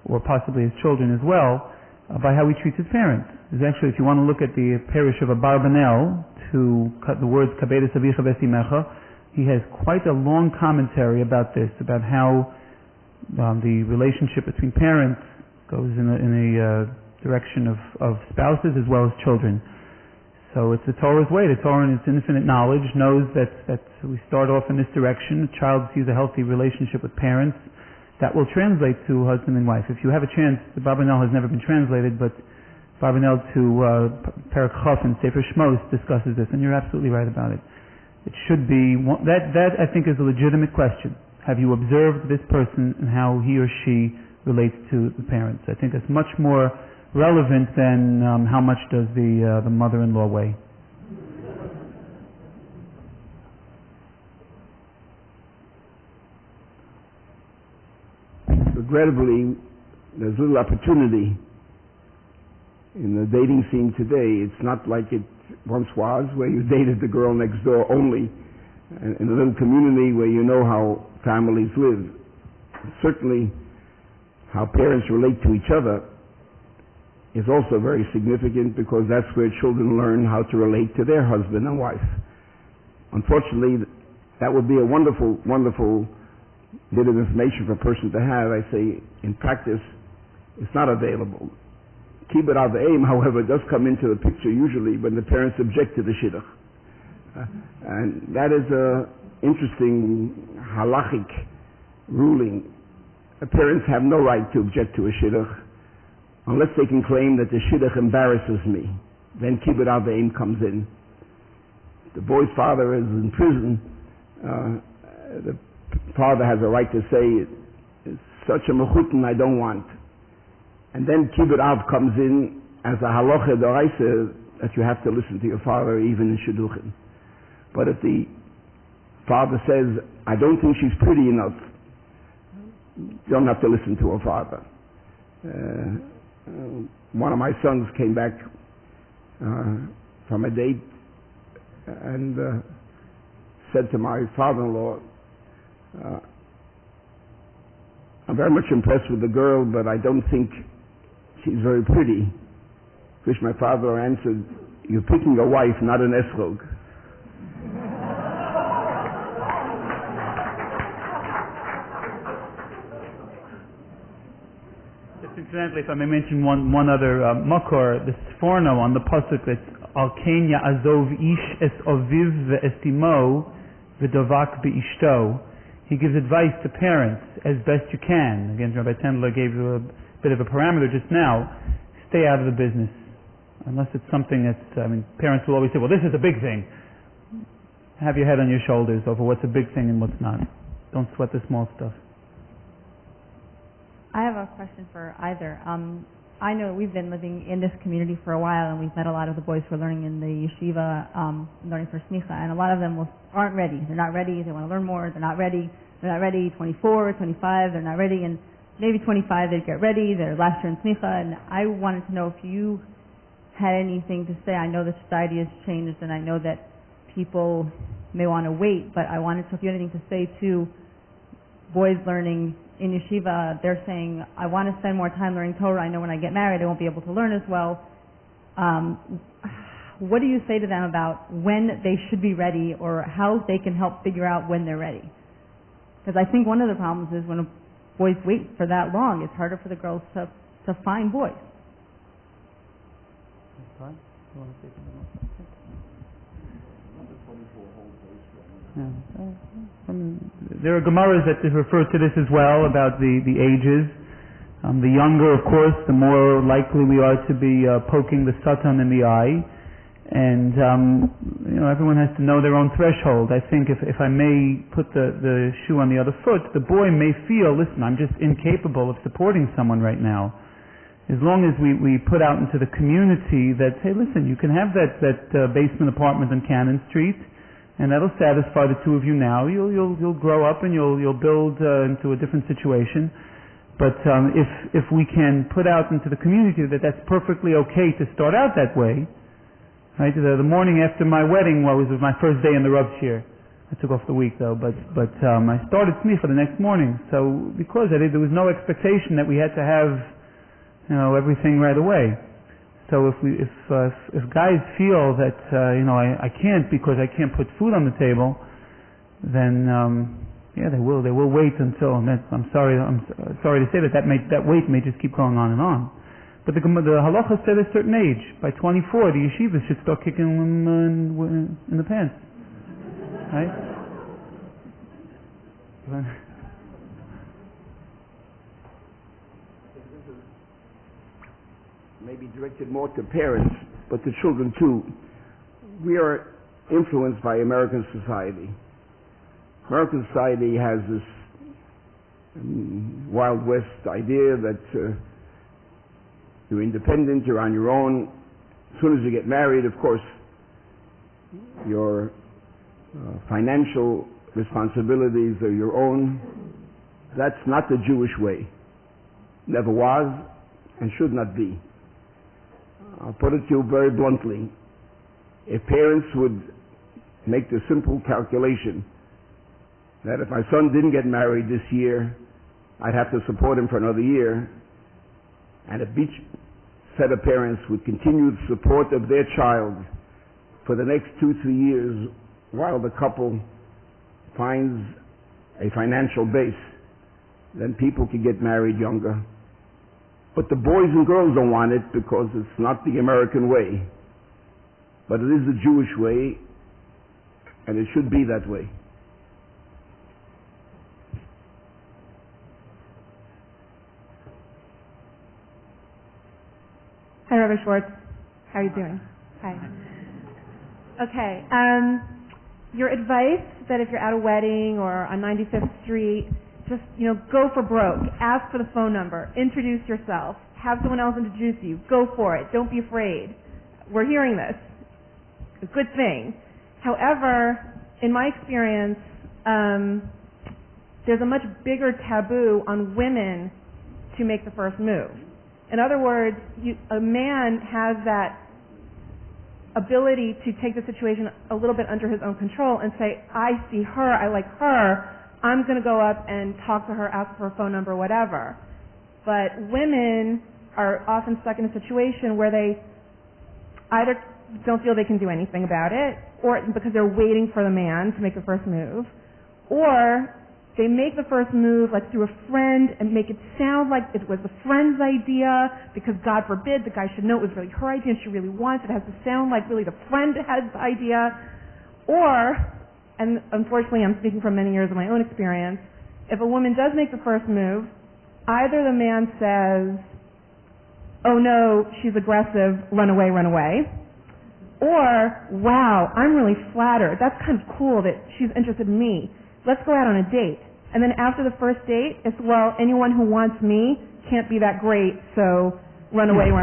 or possibly his children as well, by how he treats his parents. There's actually, if you want to look at the parish of Abarbanel, to cut the words Kabedes Avicha Vesimecha, he has quite a long commentary about this, about how the relationship between parents goes in a direction of spouses as well as children. So it's the Torah's way. The Torah, in its infinite knowledge, knows that we start off in this direction. A child sees a healthy relationship with parents. That will translate to husband and wife. If you have a chance, the Barbanel has never been translated, but Barbanel to Perek Chaf and Sefer Shmos discusses this, and you're absolutely right about it. It should be, that I think is a legitimate question. Have you observed this person and how he or she relates to the parents? I think that's much more relevant, then how much does the mother-in-law weigh? Regrettably, there's little opportunity in the dating scene today. It's not like it once was, where you dated the girl next door only, in a little community where you know how families live. Certainly, how parents relate to each other is also very significant, because that's where children learn how to relate to their husband and wife. Unfortunately, that would be a wonderful, wonderful bit of information for a person to have. I say, in practice, it's not available. Kibbud av v'em, however, does come into the picture usually when the parents object to the shidduch. And that is an interesting halachic ruling. The parents have no right to object to a shidduch unless they can claim that the shidduch embarrasses me. Then kibbud av v'em comes in. The boy's father is in prison. The father has a right to say, it's such a mechutin I don't want. And then kibbud av comes in as a halacha d'oraisa that you have to listen to your father even in Shidduchim. But if the father says, I don't think she's pretty enough, you don't have to listen to her father. One of my sons came back from a date and said to my father-in-law, I'm very much impressed with the girl, but I don't think she's very pretty. Which my father answered, you're picking a wife, not an esrog. Just incidentally, if I may mention one other makor, the sforno on the pasuk, that's al ken ya'azov ish es oviv ve'estimo v'dovak be'ishto. He gives advice to parents as best you can. Again, Rabbi Tendler gave you a bit of a parameter just now. Stay out of the business. Unless it's something that's, parents will always say, well, this is a big thing. Have your head on your shoulders over what's a big thing and what's not. Don't sweat the small stuff. I have a question for either. I know we've been living in this community for a while, and we've met a lot of the boys who are learning in the yeshiva, learning for smicha, and a lot of them aren't ready. They're not ready. They want to learn more. They're not ready. 24, 25, they're not ready, and maybe 25 they get ready. They're last year in smicha, and I wanted to know if you had anything to say. I know the society has changed, and I know that people may want to wait, but I wanted to know if you had anything to say to boys learning in yeshiva. They're saying, I want to spend more time learning Torah. I know when I get married I won't be able to learn as well. What do you say to them about when they should be ready, or how they can help figure out when they're ready? Because I think one of the problems is when boys wait for that long, it's harder for the girls to find boys. There are Gemaras that refer to this as well, about the ages. The younger, of course, the more likely we are to be poking the Satan in the eye. And everyone has to know their own threshold. I think if I may put the shoe on the other foot, the boy may feel, listen, I'm just incapable of supporting someone right now. As long as we put out into the community that, hey, listen, you can have that basement apartment on Cannon Street, and that'll satisfy the two of you now. You'll grow up and you'll build into a different situation. But if we can put out into the community that that's perfectly okay to start out that way, right? The morning after my wedding was my first day in the Rav Shir. I took off the week though, but I started smicha the next morning. So because there was no expectation that we had to have everything right away. So if guys feel that I can't because I can't put food on the table, then they will wait until. And I'm sorry to say that wait may just keep going on and on. But the halacha said at a certain age, by 24, the yeshivas should start kicking them in the pants, right? Maybe directed more to parents, but to children too. We are influenced by American society. American society has this Wild West idea that You're independent, you're on your own. As soon as you get married, of course, your financial responsibilities are your own. That's not the Jewish way. Never was and should not be. I'll put it to you very bluntly. If parents would make the simple calculation that if my son didn't get married this year, I'd have to support him for another year, and if each set of parents would continue the support of their child for the next 2-3 years while the couple finds a financial base, then people could get married younger. But the boys and girls don't want it because it's not the American way. But it is the Jewish way, and it should be that way. Hi, Rabbi Schwartz. How are you doing? Hi. Okay. Your advice that if you're at a wedding or on 95th Street, just, go for broke. Ask for the phone number. Introduce yourself. Have someone else introduce you. Go for it. Don't be afraid. We're hearing this. A good thing. However, in my experience, there's a much bigger taboo on women to make the first move. In other words, a man has that ability to take the situation a little bit under his own control and say, I see her, I like her, I'm going to go up and talk to her, ask for her phone number, whatever. But women are often stuck in a situation where they either don't feel they can do anything about it, or because they're waiting for the man to make the first move, or they make the first move like through a friend and make it sound like it was the friend's idea because God forbid the guy should know it was really her idea and she really wants it. It has to sound like really the friend had the idea. Or, and unfortunately I'm speaking from many years of my own experience, if a woman does make the first move, either the man says, oh no, she's aggressive, run away, or, wow, I'm really flattered. That's kind of cool that she's interested in me. Let's go out on a date. And then after the first date, it's, well, anyone who wants me can't be that great, so run away.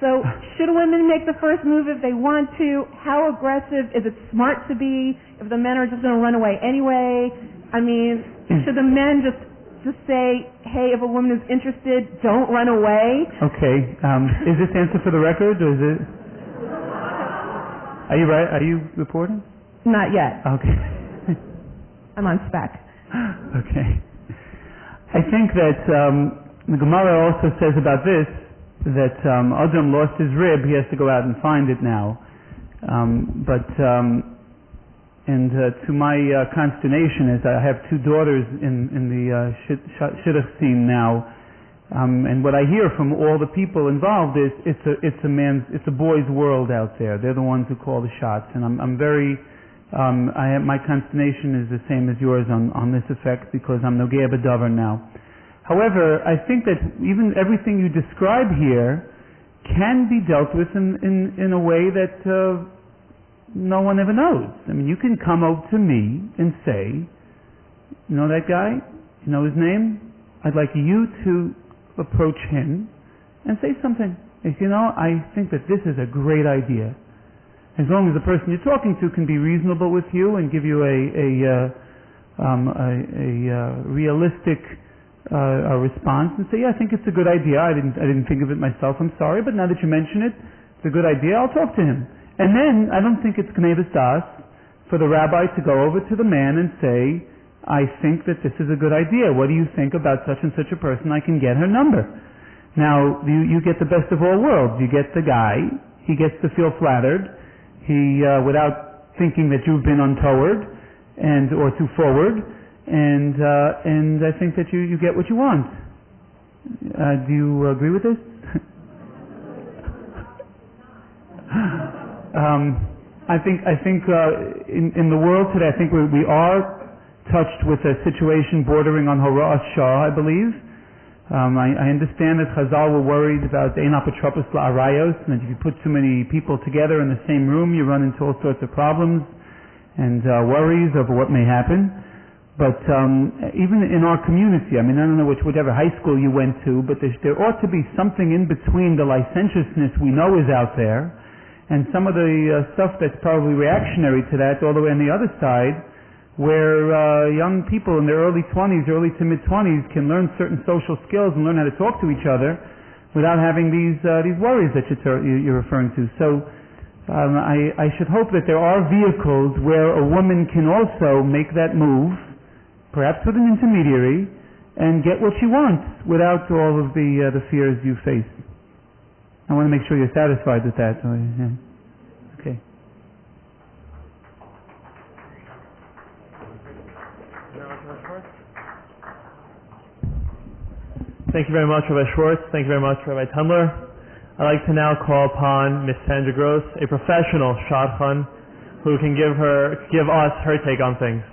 So should women make the first move if they want to? How aggressive? Is it smart to be if the men are just going to run away anyway? I mean, should the men just say, hey, if a woman is interested, don't run away? Okay. Is this answer for the record, or is it... Are you right? Are you reporting? Not yet. Okay. I'm on spec. Okay. I think that the Gemara also says about this that Adam lost his rib, he has to go out and find it now. To my consternation, as I have two daughters in the Shidduchim now, and what I hear from all the people involved is it's a boy's world out there. They're the ones who call the shots, and I'm very my consternation is the same as yours on this effect because I'm Nogea B'Davar now. However, I think that even everything you describe here can be dealt with in a way that no one ever knows. I mean, you can come over to me and say, you know that guy? You know his name? I'd like you to approach him and say something. If I think that this is a great idea. As long as the person you're talking to can be reasonable with you and give you a realistic response and say, yeah, I think it's a good idea. I didn't think of it myself. I'm sorry, but now that you mention it, it's a good idea. I'll talk to him. And then I don't think it's K'nei B'Sas for the rabbi to go over to the man and say, I think that this is a good idea. What do you think about such and such a person? I can get her number. Now, you get the best of all worlds. You get the guy. He gets to feel flattered. He, without thinking that you've been untoward or too forward. And I think that you get what you want. Do you agree with this? I think in the world today, I think we are touched with a situation bordering on Hora'as Shah, I believe. I understand that Chazal were worried about Ein Apotropos La'arayos, and that if you put too many people together in the same room, you run into all sorts of problems and worries over what may happen. But even in our community, I mean, I don't know whichever high school you went to, but there ought to be something in between the licentiousness we know is out there and some of the stuff that's probably reactionary to that all the way on the other side, where young people in their early 20s, early to mid-20s can learn certain social skills and learn how to talk to each other without having these worries that you're referring to. So I should hope that there are vehicles where a woman can also make that move, perhaps with an intermediary, and get what she wants without all of the fears you face. I want to make sure you're satisfied with that. Okay. Thank you very much, Rabbi Schwartz. Thank you very much, Rabbi Tendler. I'd like to now call upon Ms. Sandra Gross, a professional shadchan, who can give us her take on things.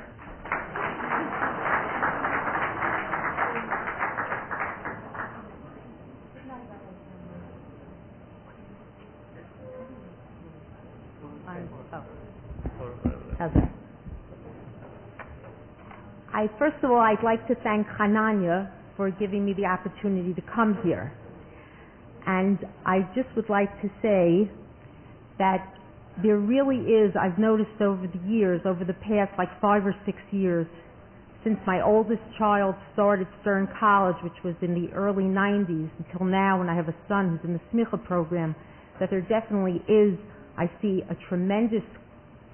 First of all, I'd like to thank Hananya for giving me the opportunity to come here. And I just would like to say that there really is, I've noticed over the years, over the past 5 or 6 years, since my oldest child started Stern College, which was in the early 90s, until now when I have a son who's in the smicha program, that there definitely is, I see, a tremendous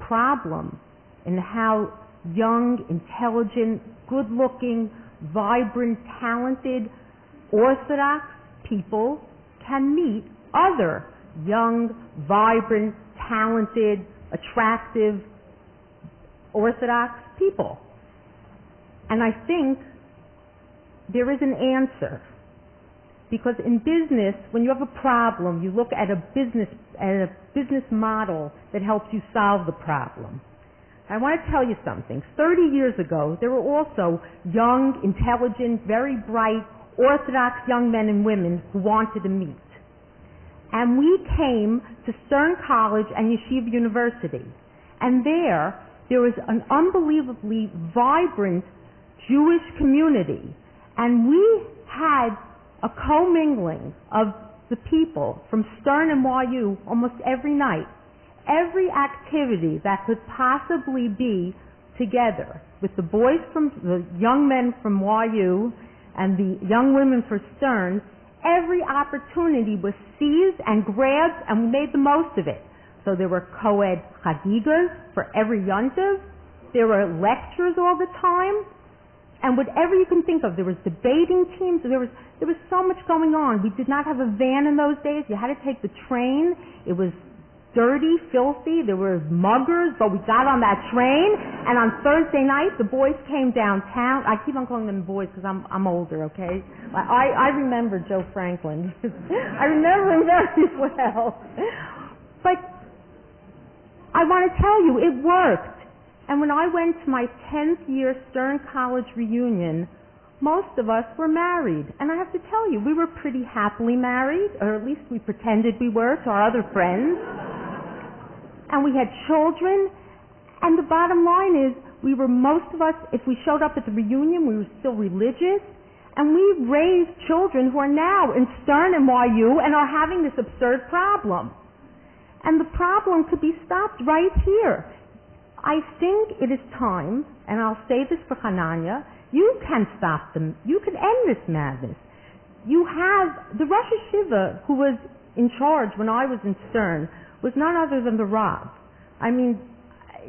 problem in how young, intelligent, good-looking, vibrant, talented, Orthodox people can meet other young, vibrant, talented, attractive, Orthodox people. And I think there is an answer. Because in business, when you have a problem, you look at a business model that helps you solve the problem. I want to tell you something. 30 years ago, there were also young, intelligent, very bright, Orthodox young men and women who wanted to meet. And we came to Stern College and Yeshiva University. And there was an unbelievably vibrant Jewish community. And we had a commingling of the people from Stern and YU almost every night. Every activity that could possibly be together with the young men from YU and the young women for Stern, every opportunity was seized and grabbed, and we made the most of it. So there were co-ed chagigas for every yontiv, there were lectures all the time, and whatever you can think of. There was debating teams, there was so much going on. We did not have a van in those days. You had to take the train. It was dirty, filthy, there were muggers, but we got on that train, and on Thursday night, the boys came downtown. I keep on calling them boys because I'm older, okay? I remember Joe Franklin. I remember him very well. But I want to tell you, it worked. And when I went to my 10th year Stern College reunion, most of us were married. And I have to tell you, we were pretty happily married, or at least we pretended we were to our other friends. And we had children, and the bottom line is, most of us, if we showed up at the reunion, we were still religious, and we raised children who are now in Stern and YU and are having this absurd problem. And the problem could be stopped right here. I think it is time, and I'll say this for Hananya, you can stop them. You can end this madness. You have the Rosh Hashiva who was in charge when I was in Stern was none other than the Rav. I mean,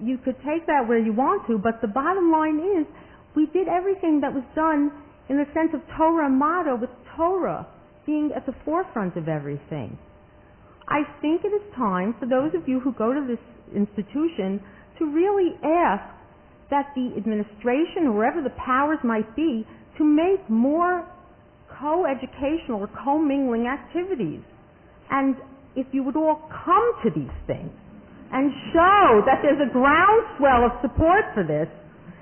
you could take that where you want to, but the bottom line is we did everything that was done in the sense of Torah and motto, with Torah being at the forefront of everything. I think it is time for those of you who go to this institution to really ask that the administration, whoever the powers might be, to make more co-educational or co-mingling activities. And if you would all come to these things and show that there's a groundswell of support for this,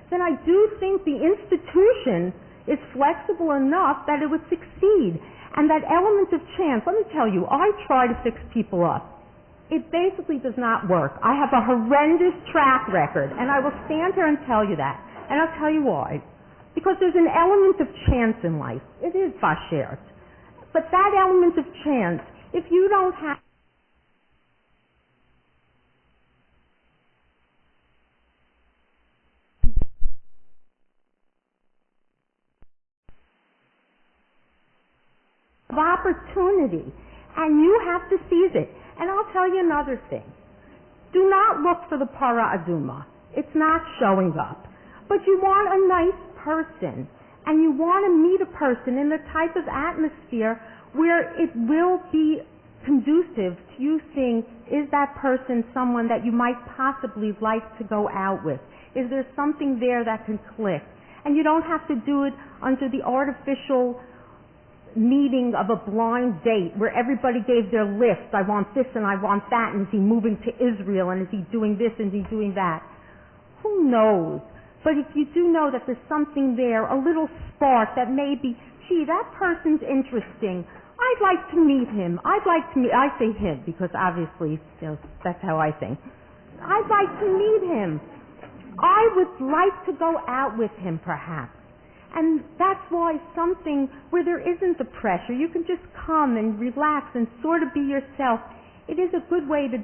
then I do think the institution is flexible enough that it would succeed. And that element of chance, let me tell you, I try to fix people up. It basically does not work. I have a horrendous track record, and I will stand here and tell you that. And I'll tell you why. Because there's an element of chance in life. It is vashert. But that element of chance, if you don't have opportunity, and you have to seize it. And I'll tell you another thing. Do not look for the para aduma. It's not showing up. But you want a nice person, and you want to meet a person in the type of atmosphere where it will be conducive to you seeing, is that person someone that you might possibly like to go out with? Is there something there that can click? And you don't have to do it under the artificial meeting of a blind date where everybody gave their list. I want this and I want that, and is he moving to Israel, and is he doing this and is he doing that? Who knows? But if you do know that there's something there, a little spark that maybe, gee, that person's interesting. I'd like to meet him. I say him because obviously, that's how I think. I'd like to meet him. I would like to go out with him perhaps. And that's why something where there isn't the pressure, you can just come and relax and sort of be yourself. It is a good way to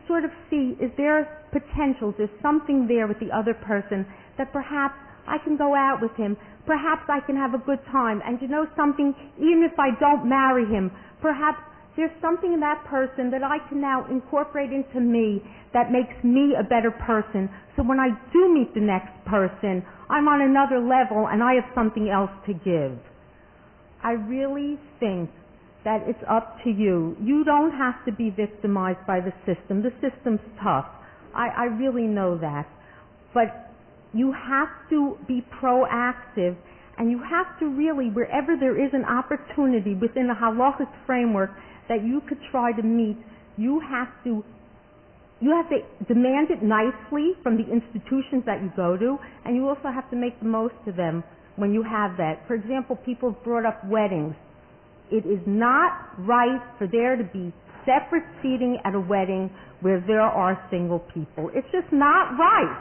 sort of see, is there potential, there's something there with the other person that perhaps I can go out with him, perhaps I can have a good time, and you know something, even if I don't marry him, perhaps there's something in that person that I can now incorporate into me that makes me a better person, so when I do meet the next person, I'm on another level and I have something else to give. I really think that it's up to you. You don't have to be victimized by the system. The system's tough. I really know that. But you have to be proactive, and you have to really, wherever there is an opportunity within a halachic framework that you could try to meet, you have to demand it nicely from the institutions that you go to, and you also have to make the most of them when you have that. For example, people have brought up weddings. It is not right for there to be separate seating at a wedding where there are single people. It's just not right.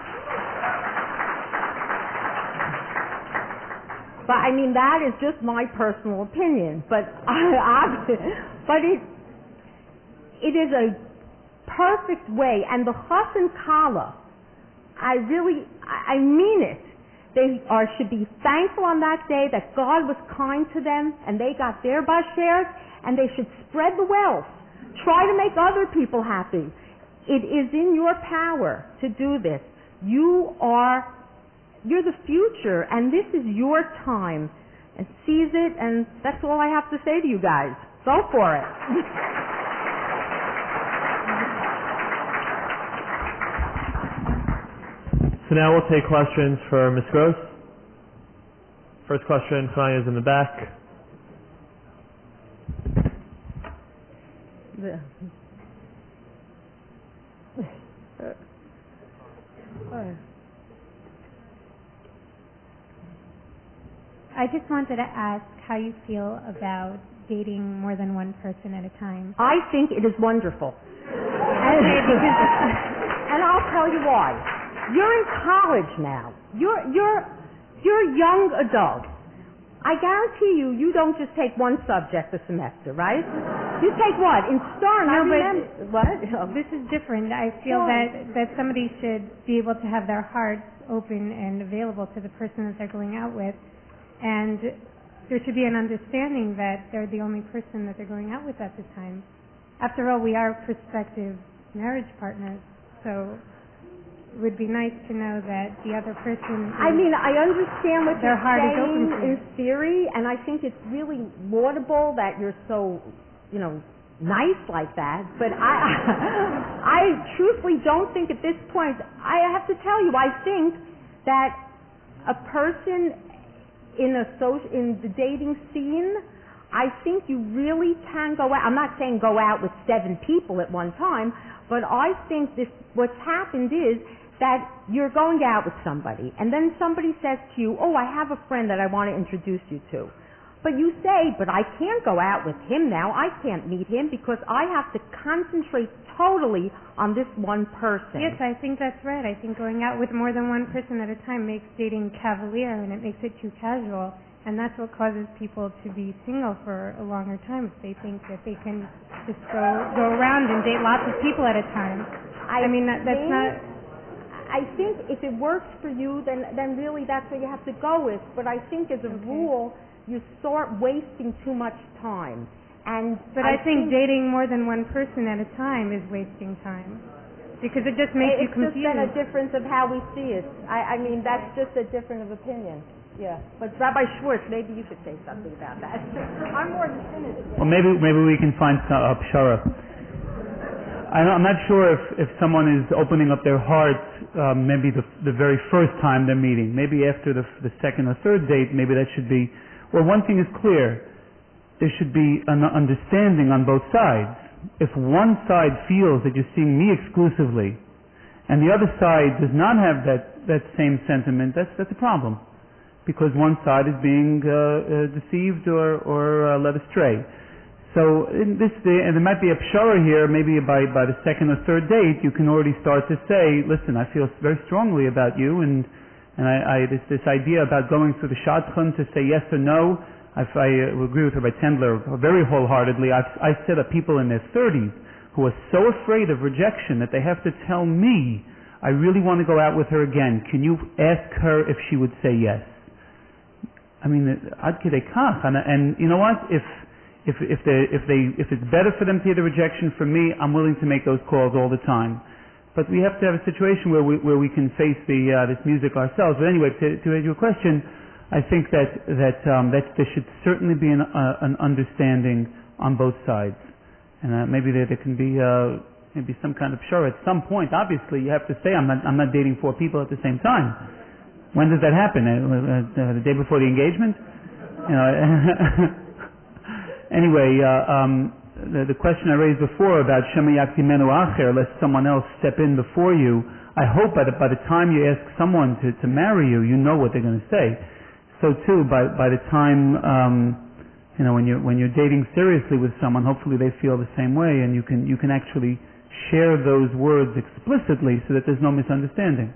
But I mean, that is just my personal opinion. But it is a perfect way, and the chas and kala, I mean it. They should be thankful on that day that God was kind to them and they got their bashert, and they should spread the wealth. Try to make other people happy. It is in your power to do this. You're the future, and this is your time. And seize it, and that's all I have to say to you guys. Go for it. So now we'll take questions for Ms. Gross. First question, Tanya, is in the back. I just wanted to ask how you feel about dating more than one person at a time. I think it is wonderful. And I'll tell you why. You're in college now. You're a young adult. I guarantee you don't just take one subject a semester, right? You take what? In Stern, I remember. What? This is different. I feel that somebody should be able to have their heart open and available to the person that they're going out with, and there should be an understanding that they're the only person that they're going out with at the time. After all, we are prospective marriage partners, so it would be nice to know that the other person I understand what their you're heart saying is open to. in theory, and I think it's really laudable that you're so, nice like that, but I truthfully don't think at this point, I have to tell you, I think that a person in the dating scene, I think you really can go out. I'm not saying go out with 7 people at one time, but I think what's happened is that you're going out with somebody, and then somebody says to you, oh, I have a friend that I want to introduce you to. But you say, but I can't go out with him now. I can't meet him because I have to concentrate totally on this one person. Yes, I think that's right. I think going out with more than one person at a time makes dating cavalier, and it makes it too casual. And that's what causes people to be single for a longer time, if they think that they can just go around and date lots of people at a time. I mean, that's not... I think if it works for you, then really that's what you have to go with. But I think as a rule, you start wasting too much time. But I think dating more than one person at a time is wasting time, because it just makes you confused. It's just a difference of how we see it. I mean, that's just a difference of opinion. Yeah. But Rabbi Schwartz, maybe you could say something about that. I'm more definitive. Well, maybe we can find a pshara. I'm not sure if someone is opening up their heart maybe the very first time they're meeting. Maybe after the second or third date, maybe that should be... Well, one thing is clear. There should be an understanding on both sides. If one side feels that you're seeing me exclusively, and the other side does not have that same sentiment, that's a problem. Because one side is being deceived or led astray. So in this day, and there might be a pshara here, maybe by the second or third date, you can already start to say, listen, I feel very strongly about you, and this idea about going through the shadchan to say yes or no, I agree with Rabbi Tendler very wholeheartedly. I said that people in their 30s who are so afraid of rejection that they have to tell me, I really want to go out with her again. Can you ask her if she would say yes? I mean, ad kidei kach. And you know what? If it's better for them to hear the rejection from me, I'm willing to make those calls all the time. But we have to have a situation where we can face this music ourselves. But anyway, to answer your question, I think that there should certainly be an understanding on both sides, and maybe there can be maybe some kind of pshara at some point. Obviously, you have to say I'm not dating 4 people at the same time. When does that happen? The day before the engagement? You know. Anyway. The question I raised before about Shema Yaktimenu Acher, let someone else step in before you, I hope by the time you ask someone to marry you, you know what they're going to say. So too, by the time, when you're dating seriously with someone, hopefully they feel the same way, and you can actually share those words explicitly so that there's no misunderstanding.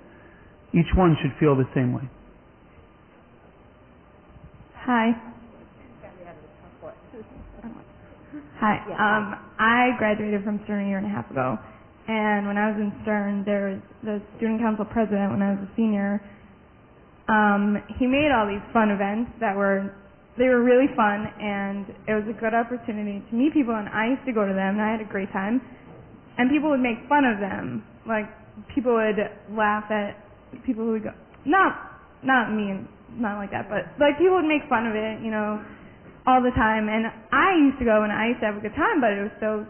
Each one should feel the same way. Hi. Hi. I graduated from Stern a year and a half ago, and when I was in Stern, there was the student council president when I was a senior. He made all these fun events they were really fun, and it was a good opportunity to meet people, and I used to go to them, and I had a great time. And people would make fun of them, like people would laugh at people who would go, not me, not like that, but like people would make fun of it, all the time, and I used to go and I used to have a good time, but it was so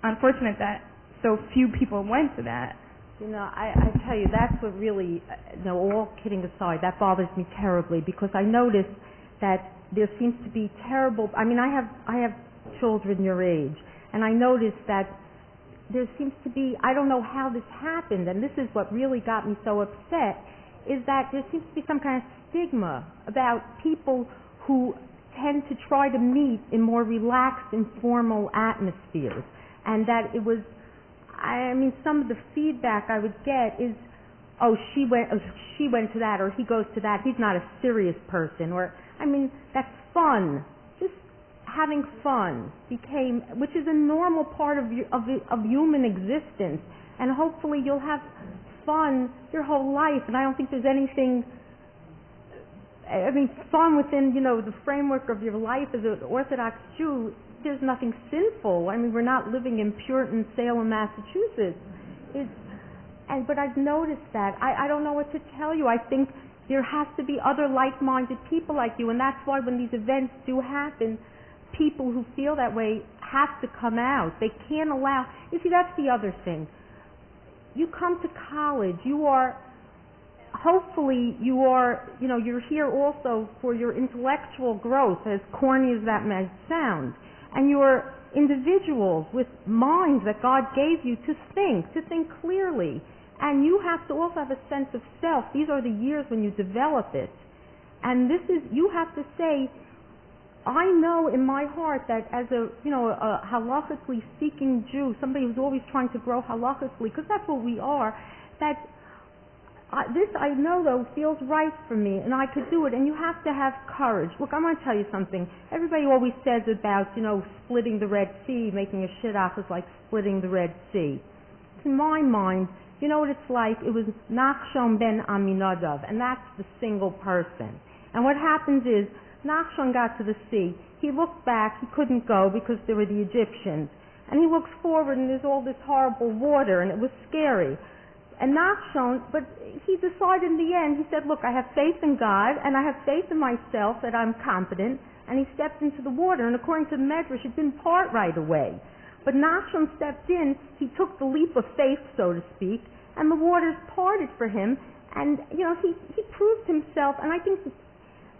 unfortunate that so few people went to that. I tell you, that's what really, all kidding aside, that bothers me terribly, because I notice that there seems to be terrible, I have children your age, and I notice that there seems to be, I don't know how this happened, and this is what really got me so upset, is that there seems to be some kind of stigma about people who tend to try to meet in more relaxed, informal atmospheres. And that it was, some of the feedback I would get is, she went to that, or he goes to that, he's not a serious person, or, that's fun. Just having fun which is a normal part of human existence. And hopefully you'll have fun your whole life, and I don't think there's anything fun within, the framework of your life as an Orthodox Jew. There's nothing sinful. We're not living in Puritan Salem, Massachusetts. But I've noticed that. I don't know what to tell you. I think there has to be other like-minded people like you, and that's why when these events do happen, people who feel that way have to come out. They can't allow... You see, that's the other thing. You come to college, hopefully you're here also for your intellectual growth, as corny as that may sound. And you're individuals with minds that God gave you to think clearly. And you have to also have a sense of self. These are the years when you develop it. And you have to say, I know in my heart that as a halakhically seeking Jew, somebody who's always trying to grow halakhically, because that's what we are, that this I know though feels right for me, and I could do it. And you have to have courage. Look, I'm going to tell you something. Everybody always says about splitting the Red Sea, making a shidduch is like splitting the Red Sea. In my mind, you know what it's like? It was Nachshon ben Aminadav, and that's the single person. And what happens is, Nachshon got to the sea. He looked back. He couldn't go because there were the Egyptians. And he looks forward, and there's all this horrible water, and it was scary. And Nachshon, but he decided in the end, he said, look, I have faith in God, and I have faith in myself that I'm competent. And he stepped into the water, and according to the Medrash, it didn't part right away. But Nachshon stepped in. He took the leap of faith, so to speak, and the waters parted for him. And, he proved himself, and I think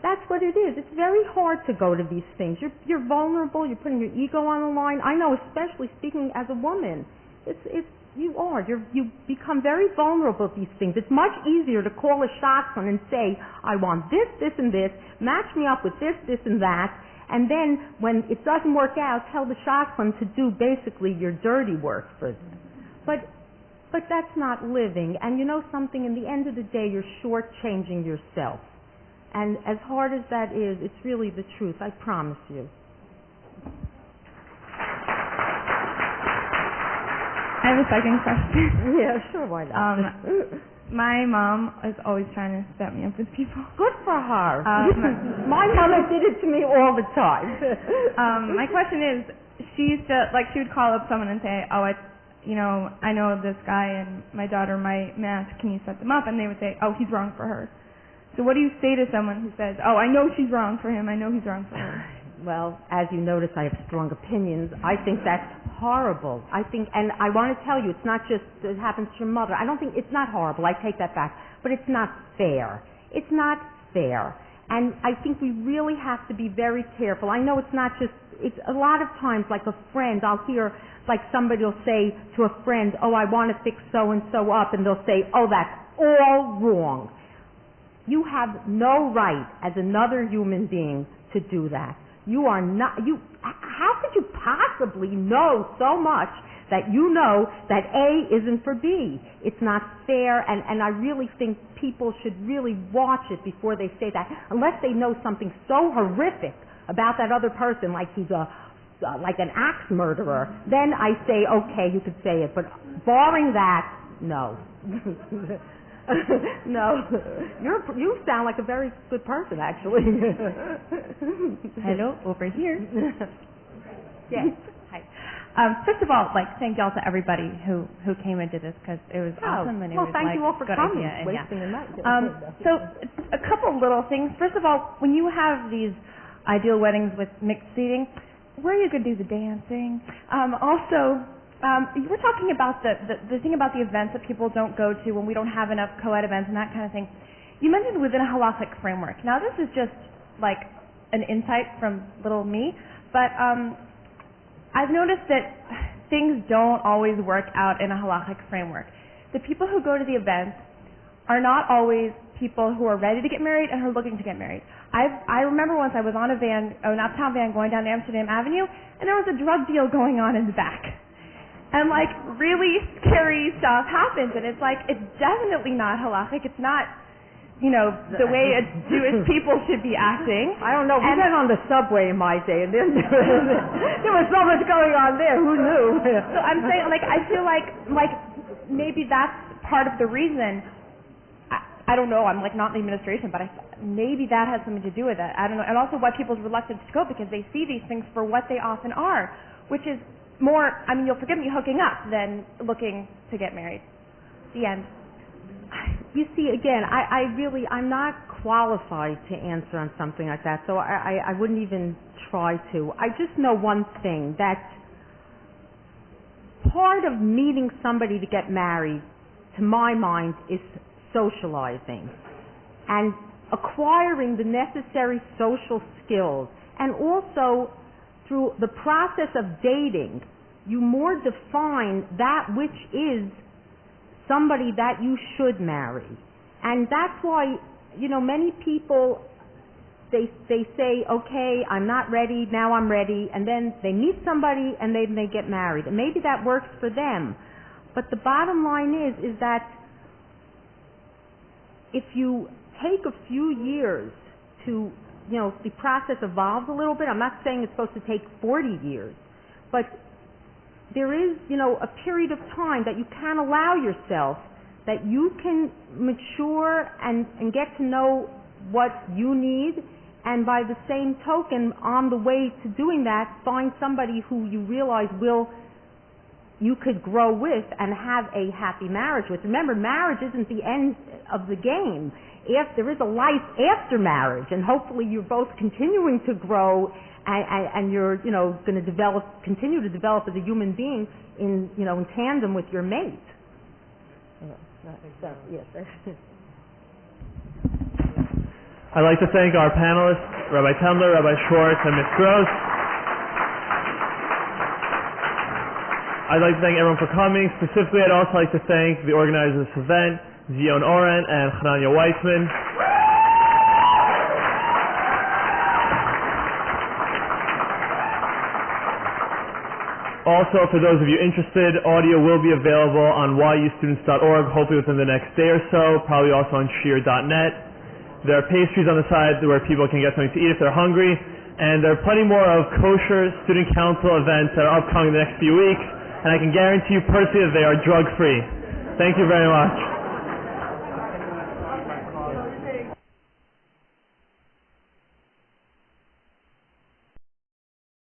that's what it is. It's very hard to go to these things. You're vulnerable. You're putting your ego on the line. I know, especially speaking as a woman, you become very vulnerable at these things. It's much easier to call a shotgun and say, I want this, this, and this. Match me up with this, this, and that. And then when it doesn't work out, tell the shotgun to do basically your dirty work for them. But that's not living. And you know something? In the end of the day, you're shortchanging yourself. And as hard as that is, it's really the truth, I promise you. I have a second question. Yeah, sure, why not? My mom is always trying to set me up with people. Good for her. My mother did it to me all the time. My question is, she used to, she would call up someone and say, I know this guy and my daughter might match, can you set them up? And they would say, oh, he's wrong for her. So what do you say to someone who says, oh, I know she's wrong for him, I know he's wrong for her? Well, as you notice, I have strong opinions. I think that's horrible. And I want to tell you, it's not just, it happens to your mother. It's not horrible, I take that back. But it's not fair. It's not fair. And I think we really have to be very careful. I know it's not just, it's a lot of times like a friend, I'll hear somebody will say to a friend, oh, I want to fix so-and-so up, and they'll say, oh, that's all wrong. You have no right as another human being to do that. You are not, how could you possibly know so much that you know that A isn't for B? It's not fair, and I really think people should really watch it before they say that, unless they know something so horrific about that other person, like he's like an axe murderer, then I say, okay, you could say it, but barring that, no. No, you sound like a very good person, actually. Hello, over here. Yes. Hi. First of all, thank y'all to everybody who came into this, because it was awesome, and it was thank you all for good coming. idea. Wasting the night. So a couple little things. First of all, when you have these ideal weddings with mixed seating, where are you going to do the dancing? You were talking about the thing about the events that people don't go to when we don't have enough co-ed events and that kind of thing. You mentioned within a halachic framework. Now, this is just an insight from little me, but I've noticed that things don't always work out in a halachic framework. The people who go to the events are not always people who are ready to get married and who are looking to get married. I remember once I was on an uptown van going down Amsterdam Avenue, and there was a drug deal going on in the back. And really scary stuff happens, and it's definitely not halachic. It's not, the way Jewish people should be acting. I don't know. We went on the subway in my day, and there was so much going on there. Who knew? So I'm saying, I feel like maybe that's part of the reason. I don't know. I'm not in the administration, but maybe that has something to do with it. I don't know. And also why people's reluctance to go, because they see these things for what they often are, which is more, you'll forgive me, hooking up than looking to get married. The end. You see, again, I'm not qualified to answer on something like that, so I wouldn't even try to. I just know one thing, that part of meeting somebody to get married, to my mind, is socializing and acquiring the necessary social skills, and also through the process of dating, you more define that which is somebody that you should marry. And that's why, many people they say, okay, I'm not ready, now I'm ready, and then they meet somebody and then they get married. And maybe that works for them. But the bottom line is that if you take a few years to, the process evolves a little bit. I'm not saying it's supposed to take 40 years, but there is, a period of time that you can allow yourself, that you can mature and get to know what you need, and by the same token, on the way to doing that, find somebody who you realize you could grow with and have a happy marriage with. Remember, marriage isn't the end of the game. There is a life after marriage, and hopefully you're both continuing to grow and you're, going to continue to develop as a human being in tandem with your mate. Yes. I'd like to thank our panelists, Rabbi Tendler, Rabbi Schwartz, and Ms. Gross. I'd like to thank everyone for coming. Specifically, I'd also like to thank the organizers of this event, Zion Oren and Hananya Weissman. Also, for those of you interested, audio will be available on yustudents.org, hopefully within the next day or so, probably also on shear.net. There are pastries on the side where people can get something to eat if they're hungry, and there are plenty more of kosher student council events that are upcoming in the next few weeks, and I can guarantee you personally that they are drug-free. Thank you very much.